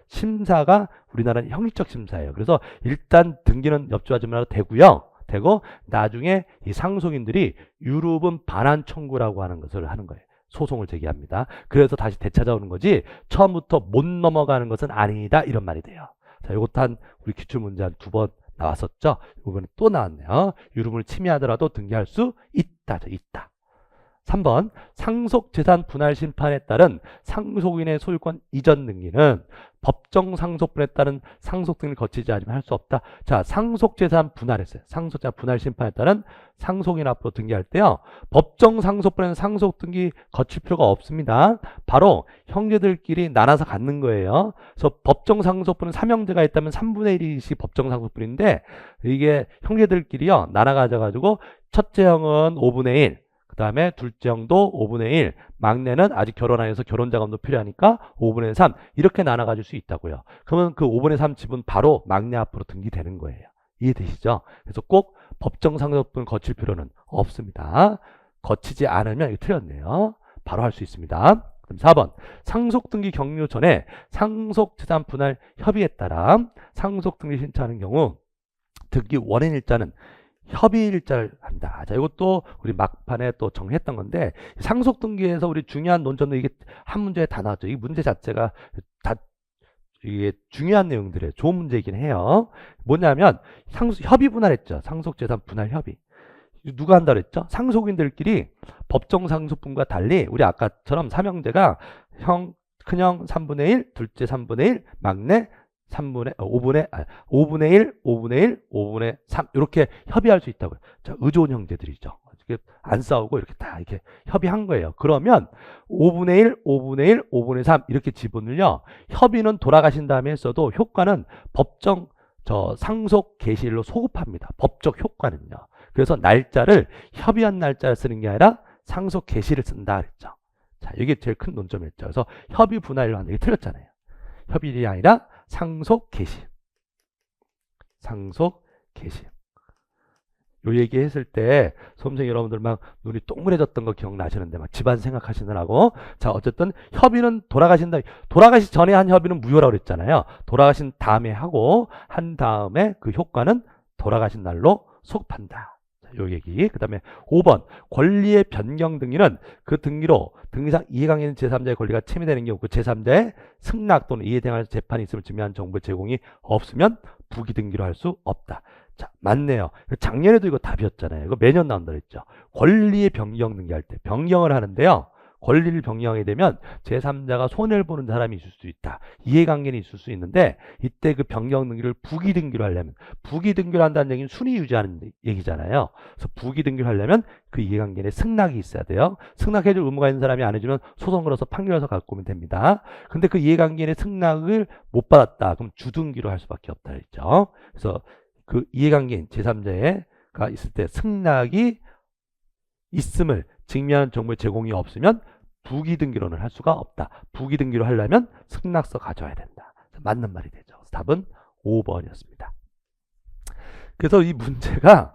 심사가 우리나라는 형식적 심사예요. 그래서 일단 등기는 옆집 아줌마로 되고요. 되고 나중에 이 상속인들이 유류분 반환 청구라고 하는 것을 하는 거예요. 소송을 제기합니다. 그래서 다시 되찾아오는 거지 처음부터 못 넘어가는 것은 아니다 이런 말이 돼요. 자, 이것도 한 우리 기출문제 한 2번 나왔었죠. 이번에 또 나왔네요. 유류분을 침해하더라도 등기할 수 있다. 있다. 3번 상속재산 분할 심판에 따른 상속인의 소유권 이전 등기는 법정 상속분에 따른 상속 등기를 거치지 않으면 할 수 없다. 자, 상속재산 분할했어요. 상속재산 분할 심판에 따른 상속인 앞으로 등기할 때요. 법정 상속분에는 상속 등기 거칠 필요가 없습니다. 바로 형제들끼리 나눠서 갖는 거예요. 그래서 법정 상속분은 3형제가 있다면 3분의 1이 법정 상속분인데 이게 형제들끼리요. 나눠 가져가지고 첫째 형은 5분의 1, 그 다음에 둘째 형도 5분의 1, 막내는 아직 결혼 안 해서 결혼 자금도 필요하니까 5분의 3 이렇게 나눠 가질 수 있다고요. 그러면 그 5분의 3 집은 바로 막내 앞으로 등기되는 거예요. 이해되시죠? 그래서 꼭 법정 상속분을 거칠 필요는 없습니다. 거치지 않으면 이거 틀렸네요. 바로 할 수 있습니다. 그럼 4번 상속등기 격려 전에 상속재산 분할 협의에 따라 상속등기 신청하는 경우 등기 원인일자는 협의일자를 한다. 자, 이것도 우리 막판에 또 정리했던 건데 상속등기에서 우리 중요한 논점도 이게 한 문제에 다 나왔죠. 이 문제 자체가 다 이게 중요한 내용들이에요. 좋은 문제이긴 해요. 뭐냐면 협의 분할했죠. 상속재산 분할 협의. 누가 한다 그랬죠? 상속인들끼리 법정 상속분과 달리 우리 아까처럼 삼형제가 큰형 3분의 1, 둘째 3분의 1, 막내 5분의 1, 5분의 1, 5분의 3 이렇게 협의할 수 있다고요. 자, 의존 형제들이죠. 이렇게 안 싸우고 이렇게 다 이렇게 협의한 거예요. 그러면 5분의 1, 5분의 1, 5분의 3 이렇게 지분을요. 협의는 돌아가신 다음에 했어도 효과는 법정 상속 개시일로 소급합니다. 법적 효과는요. 그래서 날짜를 협의한 날짜를 쓰는 게 아니라 상속 개시를 쓴다 그랬죠. 자, 이게 제일 큰 논점이었죠. 그래서 협의 분할로 하는 게 틀렸잖아요. 협의일이 아니라 상속 개시. 상속 개시. 요 얘기 했을 때 수험생 여러분들 막 눈이 동그래졌던 거 기억나시는데 막 집안 생각하시느라고. 자, 어쨌든 협의는 돌아가시 전에 한 협의는 무효라고 그랬잖아요. 돌아가신 다음에 하고 한 다음에 그 효과는 돌아가신 날로 소급한다. 요 얘기. 그 다음에 5번 권리의 변경 등기는 그 등기로 등기상 이해관계 있는 제3자의 권리가 침해되는 경우 그 제3자의 승낙 또는 이에 대한 재판이 있음을 증명한 정보 제공이 없으면 부기등기로 할 수 없다. 자, 맞네요. 작년에도 이거 답이었잖아요. 이거 매년 나온다 그랬죠. 권리의 변경 등기할 때 변경을 하는데요. 권리를 변경하게 되면 제3자가 손해를 보는 사람이 있을 수 있다. 이해관계는 있을 수 있는데 이때 그 변경 등기를 부기등기로 하려면 부기등기로 한다는 얘기는 순위 유지하는 얘기잖아요. 그래서 부기등기로 하려면 그 이해관계에 승낙이 있어야 돼요. 승낙해줄 의무가 있는 사람이 안 해주면 소송 걸어서 판결해서 갖고 오면 됩니다. 근데 그 이해관계의 승낙을 못 받았다. 그럼 주등기로 할 수밖에 없다 그랬죠. 그래서 그 이해관계인 제3자가 있을 때 승낙이 있음을 증명하는 정보의 제공이 없으면 부기등기로는 할 수가 없다. 부기등기로 하려면 승낙서 가져와야 된다. 맞는 말이 되죠. 답은 5번이었습니다. 그래서 이 문제가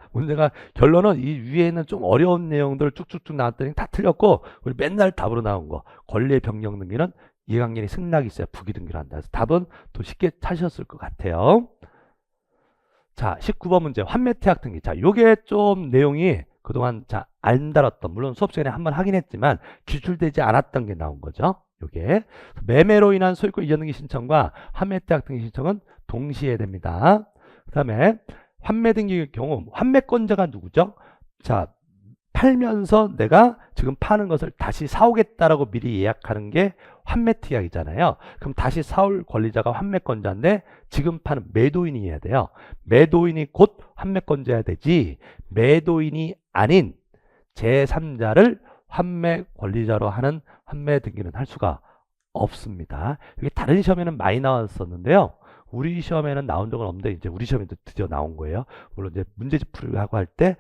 결론은 이 위에 있는 좀 어려운 내용들을 쭉쭉쭉 나왔더니 다 틀렸고 우리 맨날 답으로 나온 거 권리의 변경 등기는 이해관계인이 승낙이 있어야 부기등기로 한다. 그래서 답은 또 쉽게 찾으셨을 것 같아요. 자, 19번 문제 환매태약 등기. 자, 요게 좀 내용이 그동안 안 다뤘던, 물론 수업 시간에 한번 하긴 했지만 기출되지 않았던 게 나온 거죠. 요게 매매로 인한 소유권 이전 등기 신청과 환매태약 등기 신청은 동시에 됩니다. 그 다음에 환매 등기의 경우 환매권자가 누구죠? 자, 팔면서 내가 지금 파는 것을 다시 사오겠다라고 미리 예약하는 게 환매특약이잖아요. 그럼 다시 사올 권리자가 환매권자인데 지금 파는 매도인이어야 돼요. 매도인이 곧 환매권자여야 되지 매도인이 아닌 제3자를 환매 권리자로 하는 환매 등기는 할 수가 없습니다. 이게 다른 시험에는 많이 나왔었는데요. 우리 시험에는 나온 적은 없는데 이제 우리 시험에도 드디어 나온 거예요. 물론 이제 문제집 풀이하고 할 때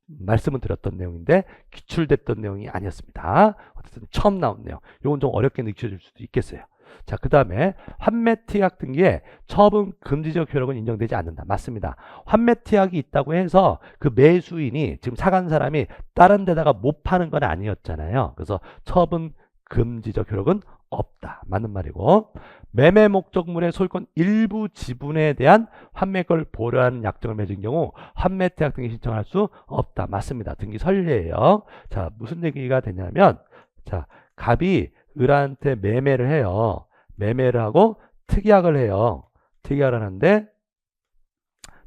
말씀을 드렸던 내용인데 기출됐던 내용이 아니었습니다. 어쨌든 처음 나온 내용. 이건 좀 어렵게 느껴질 수도 있겠어요. 자, 그 다음에 환매특약 등기에 처분 금지적 효력은 인정되지 않는다. 맞습니다. 환매특약이 있다고 해서 그 매수인이 지금 사간 사람이 다른 데다가 못 파는 건 아니었잖아요. 그래서 처분 금지적 효력은 없다. 맞는 말이고, 매매 목적물의 소유권 일부 지분에 대한 환매권을 보류하는 약정을 맺은 경우 환매특약 등기 신청할 수 없다. 맞습니다. 등기 선례예요. 자, 무슨 얘기가 되냐면, 자, 갑이 을한테 매매를 해요. 매매를 하고 특약을 해요. 특약을 하는데,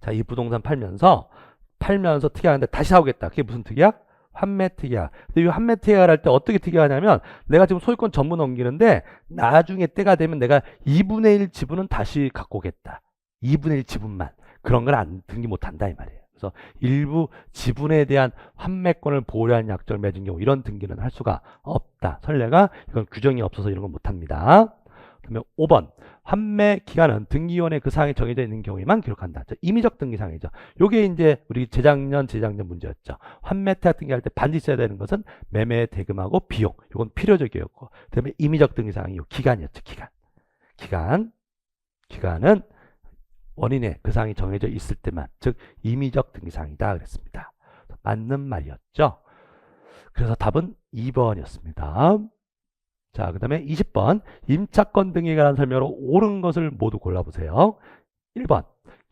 자, 이 부동산 팔면서 특약하는데 다시 사오겠다. 그게 무슨 특약? 환매특약. 근데 이 환매특약을 할 때 어떻게 특약하냐면, 내가 지금 소유권 전부 넘기는데 나중에 때가 되면 내가 2분의 1 지분은 다시 갖고 오겠다. 2분의 1 지분만. 그런 건 등기 못한다 이 말이에요. 그래서 일부 지분에 대한 환매권을 보류하는 약정을 맺은 경우 이런 등기는 할 수가 없다. 선례가 이건 규정이 없어서 이런 건 못합니다. 그러면 5번 환매 기간은 등기위원회 그 사항이 정해져 있는 경우에만 기록한다. 임의적 등기사항이죠. 요게 이제 우리 재작년 문제였죠. 환매특약 등기할 때 반드시 써야 되는 것은 매매 대금하고 비용. 이건 필요적이었고, 그다음에 임의적 등기사항이 요 기간이었죠. 기간은 원인에 그 사항이 정해져 있을 때만, 즉 임의적 등기사항이다 그랬습니다. 맞는 말이었죠. 그래서 답은 2번이었습니다. 자, 그 다음에 20번 임차권 등기에 관한 설명으로 옳은 것을 모두 골라보세요. 1번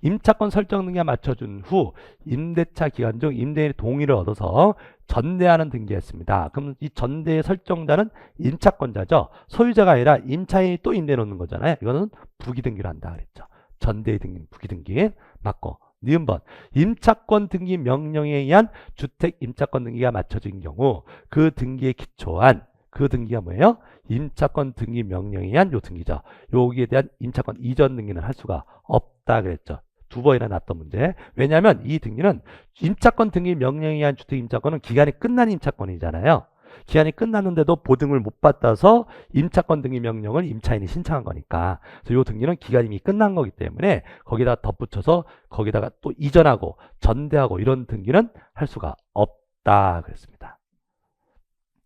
임차권 설정 등기가 맞춰준 후 임대차 기간 중 임대인의 동의를 얻어서 전대하는 등기했습니다. 그럼 이 전대의 설정자는 임차권자죠. 소유자가 아니라 임차인이 또 임대 놓는 거잖아요. 이거는 부기등기를 한다 그랬죠. 전대의 등기는 부기등기 맞고, 니은번 임차권 등기 명령에 의한 주택 임차권 등기가 맞춰진 경우 그 등기에 기초한 그 등기가 뭐예요? 임차권 등기 명령에 의한 요 등기죠. 여기에 대한 임차권 이전 등기는 할 수가 없다 그랬죠. 두 번이나 났던 문제. 왜냐하면 이 등기는 임차권 등기 명령에 의한 주택 임차권은 기간이 끝난 임차권이잖아요. 기한이 끝났는데도 보증을 못 받아서 임차권 등기 명령을 임차인이 신청한 거니까. 그래서 이 등기는 기간이 이미 끝난 거기 때문에 거기다 덧붙여서 거기다가 또 이전하고 전대하고 이런 등기는 할 수가 없다 그랬습니다.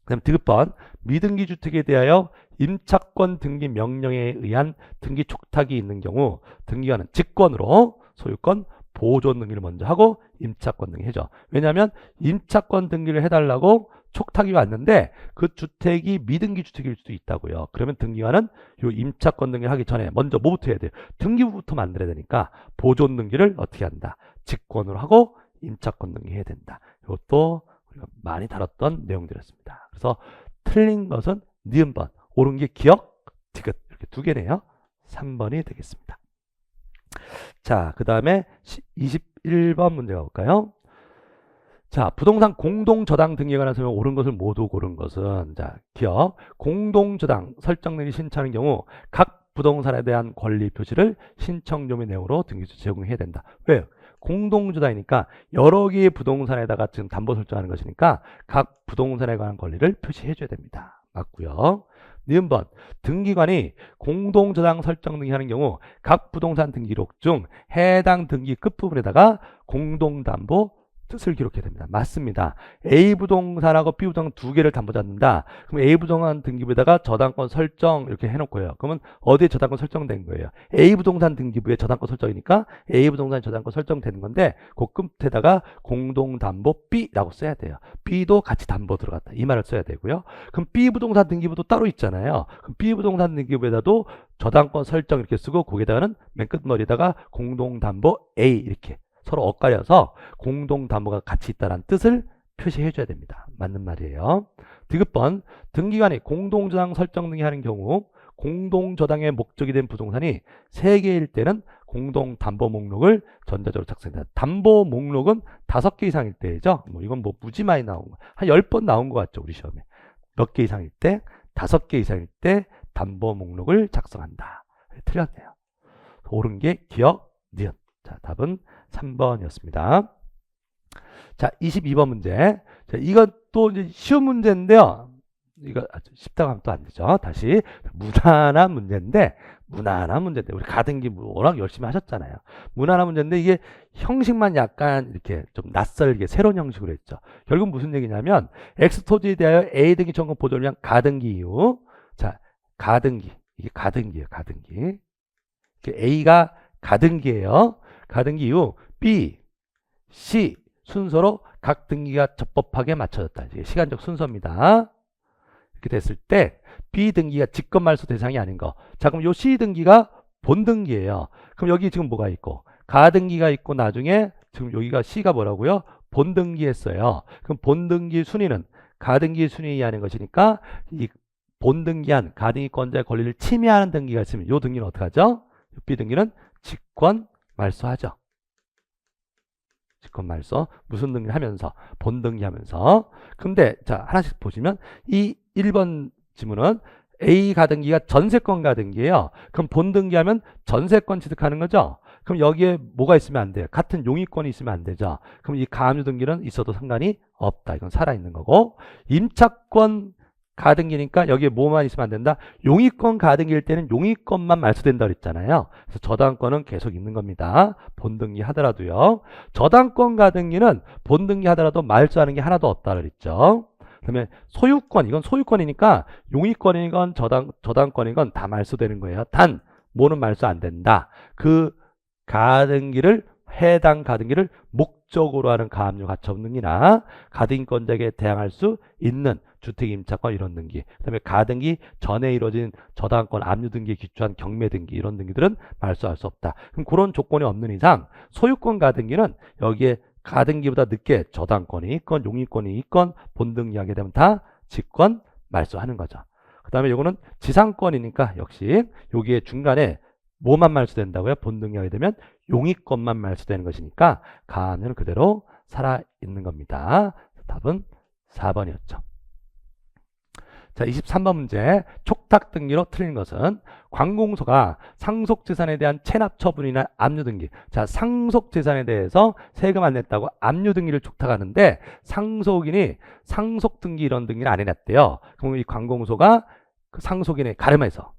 그다음 디귿번 미등기 주택에 대하여 임차권 등기 명령에 의한 등기 촉탁이 있는 경우 등기관은 직권으로 소유권 보존 등기를 먼저 하고 임차권 등기 해줘. 왜냐하면 임차권 등기를 해달라고 촉탁이 왔는데 그 주택이 미등기 주택일 수도 있다고요. 그러면 등기관은 이 임차권 등기를 하기 전에 먼저 뭐부터 해야 돼요? 등기부부터 만들어야 되니까 보존 등기를 어떻게 한다? 직권으로 하고 임차권 등기 해야 된다. 이것도 우리가 많이 다뤘던 내용들이었습니다. 그래서 틀린 것은 니은번, 옳은 게 기억, 디귿 이렇게 두 개네요. 3번이 되겠습니다. 자, 그 다음에 21번 문제 가볼까요? 자, 부동산 공동저당 등기에 관한 설명 옳은 것을 모두 고른 것은, 자, 기억, 공동저당 설정 등기 신청하는 경우 각 부동산에 대한 권리 표시를 신청조의 내용으로 등기소 제공해야 된다. 왜요? 공동저당이니까 여러 개의 부동산에다가 지금 담보 설정하는 것이니까 각 부동산에 관한 권리를 표시해줘야 됩니다. 맞고요. 니은번 등기관이 공동저당 설정 등기하는 경우 각 부동산 등기록 중 해당 등기 끝부분에다가 공동담보 뜻을 기록해야 됩니다. 맞습니다. A 부동산하고 B 부동산 두 개를 담보 잡는다. 그럼 A 부동산 등기부에다가 저당권 설정 이렇게 해놓고요. 그러면 어디에 저당권 설정된 거예요? A 부동산 등기부에 저당권 설정이니까 A 부동산 저당권 설정되는 건데 그 끝에다가 공동담보 B라고 써야 돼요. B도 같이 담보 들어갔다. 이 말을 써야 되고요. 그럼 B 부동산 등기부도 따로 있잖아요. 그럼 B 부동산 등기부에다도 저당권 설정 이렇게 쓰고 거기다가는 맨 끝머리에다가 공동담보 A 이렇게 서로 엇갈려서 공동담보가 같이 있다는 뜻을 표시해 줘야 됩니다. 맞는 말이에요. 디귿번 등기관이 공동저당 설정 등기하는 경우 공동저당의 목적이 된 부동산이 3개일 때는 공동담보 목록을 전자적으로 작성한다. 담보 목록은 5개 이상일 때죠. 이건 뭐 무지 많이 나온 거. 한 10번 나온 것 같죠. 우리 시험에. 몇 개 이상일 때, 5개 이상일 때 담보 목록을 작성한다. 틀렸네요. 옳은 게 기억, 니은. 자, 답은 3번이었습니다. 자, 22번 문제. 자, 이것도 이제 쉬운 문제인데요. 이거 쉽다고 하면 또 안 되죠. 다시 무난한 문제인데 우리 가등기 워낙 열심히 하셨잖아요. 무난한 문제인데 이게 형식만 약간 이렇게 좀 낯설게 새로운 형식으로 했죠. 결국 무슨 얘기냐면 X 토지에 대하여 A 등기 청구 보존을 위한 가등기 이유. 자, 가등기. 이게 가등기예요. 가등기. A가 가등기예요. 가등기 이후 B, C 순서로 각 등기가 적법하게 맞춰졌다. 이게 시간적 순서입니다. 이렇게 됐을 때 B 등기가 직권 말소 대상이 아닌 거. 자, 그럼 요 C 등기가 본 등기예요. 그럼 여기 지금 뭐가 있고 가등기가 있고 나중에 지금 여기가 C가 뭐라고요? 본 등기했어요. 그럼 본 등기 순위는 가등기 순위에 의하는 것이니까 이 본 등기한 가등기권자의 권리를 침해하는 등기가 있으면 요 등기는 어떻게 하죠? B 등기는 직권 말소하죠. 직권 말소. 무슨 등기 하면서? 본 등기 하면서. 근데 자, 하나씩 보시면 이 1번 지문은 A 가등기가 전세권 가등기예요. 그럼 본 등기하면 전세권 취득하는 거죠. 그럼 여기에 뭐가 있으면 안 돼요? 같은 용의권이 있으면 안 되죠. 그럼 이 가압류 등기는 있어도 상관이 없다. 이건 살아있는 거고. 임차권 가등기니까 여기에 뭐만 있으면 안 된다? 용의권 가등기일 때는 용의권만 말소된다 그랬잖아요. 그래서 저당권은 계속 있는 겁니다. 본등기 하더라도요. 저당권 가등기는 본등기 하더라도 말소하는 게 하나도 없다 그랬죠. 그다음에 소유권, 이건 소유권이니까 용의권이건 저당권이건 다 말소되는 거예요. 단 뭐는 말소 안 된다. 그 가등기를 해당 가등기를 목적으로 하는 가압류 가처분 등기나 가등기권자에게 대항할 수 있는 주택 임차권 이런 등기, 그다음에 가등기 전에 이루어진 저당권 압류 등기에 기초한 경매 등기 이런 등기들은 말소할 수 없다. 그럼 그런 조건이 없는 이상 소유권 가등기는 여기에 가등기보다 늦게 저당권이 있건 용의권이 있건 본등기하게 되면 다 직권 말소하는 거죠. 그다음에 요거는 지상권이니까 역시 여기에 중간에 뭐만 말소된다고요? 본등기하게 되면 용의권만 말소되는 것이니까 가압류는 그대로 살아있는 겁니다. 답은 4번이었죠. 자, 23번 문제. 촉탁 등기로 틀린 것은 관공서가 상속재산에 대한 체납 처분이나 압류 등기. 자, 상속재산에 대해서 세금 안 냈다고 압류 등기를 촉탁하는데 상속인이 상속 등기 이런 등기를 안 해놨대요. 그럼 이 관공서가 그 상속인을 가름해서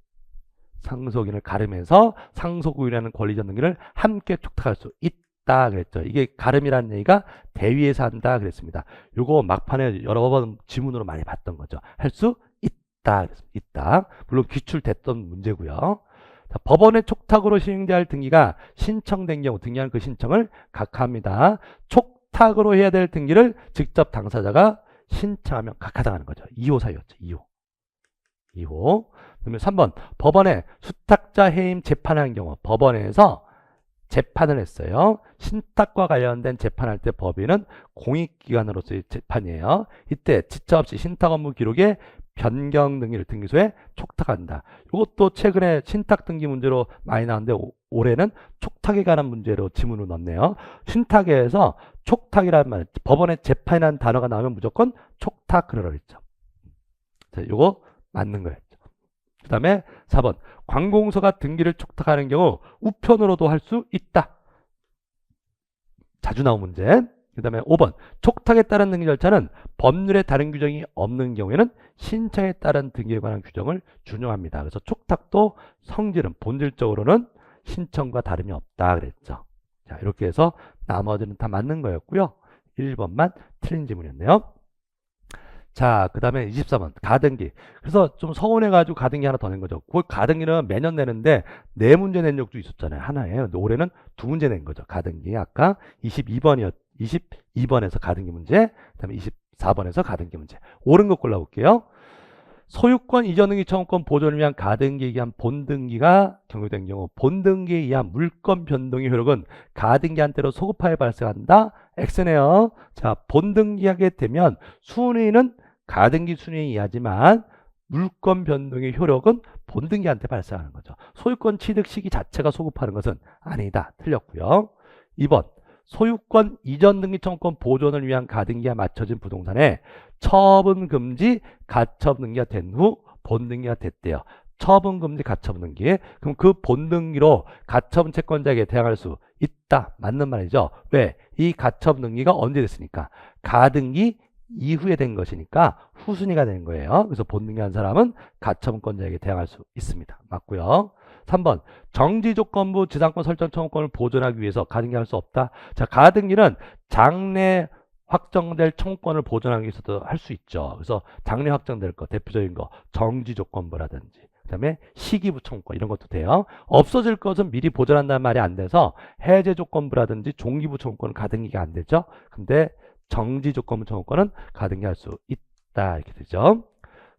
상속우위라는 권리적 등기를 함께 촉탁할 수 있다 그랬죠. 이게 가름이라는 얘기가 대위에서 한다 그랬습니다. 요거 막판에 여러 번 지문으로 많이 봤던 거죠. 할 수 있다 그랬습니다. 있다. 물론 기출됐던 문제고요. 자, 법원의 촉탁으로 시행될 등기가 신청된 경우 등기한 그 신청을 각하합니다. 촉탁으로 해야 될 등기를 직접 당사자가 신청하면 각하당하는 거죠. 2호 사유였죠. 2호. 그러면 3번 법원에 수탁자 해임 재판하는 경우 법원에서 재판을 했어요. 신탁과 관련된 재판할 때 법인은 공익기관으로서의 재판이에요. 이때 지차 없이 신탁 업무 기록에 변경 등기를 등기소에 촉탁한다. 이것도 최근에 신탁 등기 문제로 많이 나왔는데 올해는 촉탁에 관한 문제로 지문으로 넣었네요. 신탁에서 촉탁이라는 말, 법원의 재판이라는 단어가 나오면 무조건 촉탁 그러라 그랬죠. 자, 이거 맞는 거예요. 그 다음에 4번 관공서가 등기를 촉탁하는 경우 우편으로도 할 수 있다. 자주 나온 문제. 그 다음에 5번 촉탁에 따른 등기 절차는 법률에 다른 규정이 없는 경우에는 신청에 따른 등기에 관한 규정을 준용합니다. 그래서 촉탁도 성질은 본질적으로는 신청과 다름이 없다 그랬죠. 자, 이렇게 해서 나머지는 다 맞는 거였고요. 1번만 틀린 지문이었네요. 자, 그 다음에 24번 가등기. 그래서 좀 서운해가지고 가등기 하나 더 낸 거죠. 그 가등기는 매년 내는데 4문제 낸 적도 있었잖아요. 하나에. 근데 올해는 2문제 낸 거죠. 가등기. 아까 22번에서 가등기 문제, 그 다음에 24번에서 가등기 문제. 옳은 거 골라볼게요. 소유권 이전 등기 청구권 보존을 위한 가등기에 의한 본등기가 경유된 경우 본등기에 의한 물권 변동의 효력은 가등기한 때로 소급하여 발생한다. X네요. 자, 본등기하게 되면 순위는 가등기 순위에 의하지만 물권 변동의 효력은 본등기한테 발생하는 거죠. 소유권 취득 시기 자체가 소급하는 것은 아니다. 틀렸고요. 2번 소유권 이전 등기 청구권 보존을 위한 가등기가 맞춰진 부동산에 처분 금지 가처분 등기가 된 후 본등기가 됐대요. 처분 금지 가처분 등기. 그럼 그 본등기로 가처분 채권자에게 대항할 수 있다. 맞는 말이죠. 왜? 이 가처분 등기가 언제 됐으니까? 가등기 이후에 된 것이니까 후순위가 되는 거예요. 그래서 본능한 사람은 가처분권자에게 대항할 수 있습니다. 맞고요. 3번 정지조건부 지상권 설정 청구권을 보존하기 위해서 가등기 할 수 없다. 자, 가등기는 장래 확정될 청구권을 보존하기 위해서도 할 수 있죠. 그래서 장래 확정될 거 대표적인 거 정지조건부라든지 그다음에 시기부 청구권 이런 것도 돼요. 없어질 것은 미리 보존한다는 말이 안 돼서 해제조건부라든지 종기부 청구권은 가등기가 안 되죠. 근데 정지조건부 청구권은 가등기 할 수 있다 이렇게 되죠.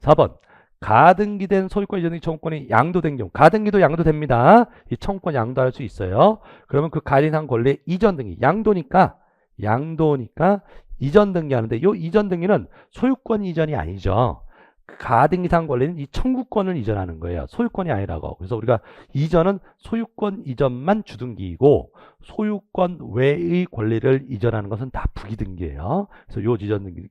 4번 가등기된 소유권 이전 등기 청구권이 양도된 경우 가등기도 양도됩니다. 이 청구권 양도할 수 있어요. 그러면 그 가진한 권리의 이전 등기 양도니까 이전 등기하는데 이 이전 등기는 소유권 이전이 아니죠. 가등기상 권리는 이 청구권을 이전하는 거예요. 소유권이 아니라고. 그래서 우리가 이전은 소유권 이전만 주등기이고 소유권 외의 권리를 이전하는 것은 다 부기등기예요. 그래서 요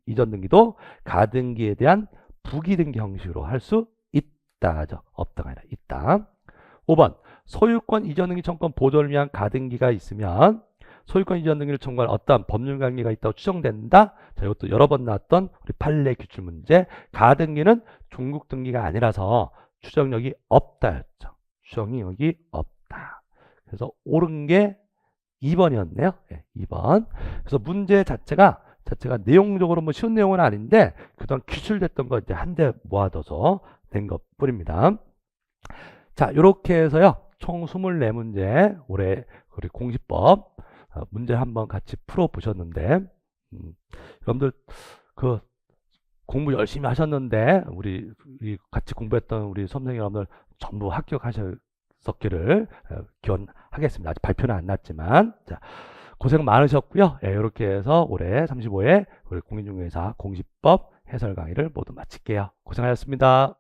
이전 등기도 가등기에 대한 부기등기 형식으로 할 수 있다죠. 없다가 아니라 있다. 5번 소유권 이전 등기 청구권 보존을 위한 가등기가 있으면 소유권 이전 등기를 청구할 어떠한 법률 관계가 있다고 추정된다. 자, 이것도 여러 번 나왔던 우리 판례 기출 문제. 가등기는 종국 등기가 아니라서 추정력이 없다였죠. 추정력이 없다. 그래서 옳은 게 2번이었네요. 네, 2번. 그래서 문제 자체가 내용적으로 뭐 쉬운 내용은 아닌데 그동안 기출됐던 거 이제 한데 모아둬서 된 것뿐입니다. 자, 이렇게 해서요. 총 24문제 올해 우리 공시법 문제 한번 같이 풀어 보셨는데 여러분들 그 공부 열심히 하셨는데 우리 같이 공부했던 우리 수험생 여러분들 전부 합격하셨기를 기원하겠습니다. 아직 발표는 안 났지만 자, 고생 많으셨고요. 예, 이렇게 해서 올해 35회 우리 공인중개사 공시법 해설 강의를 모두 마칠게요. 고생하셨습니다.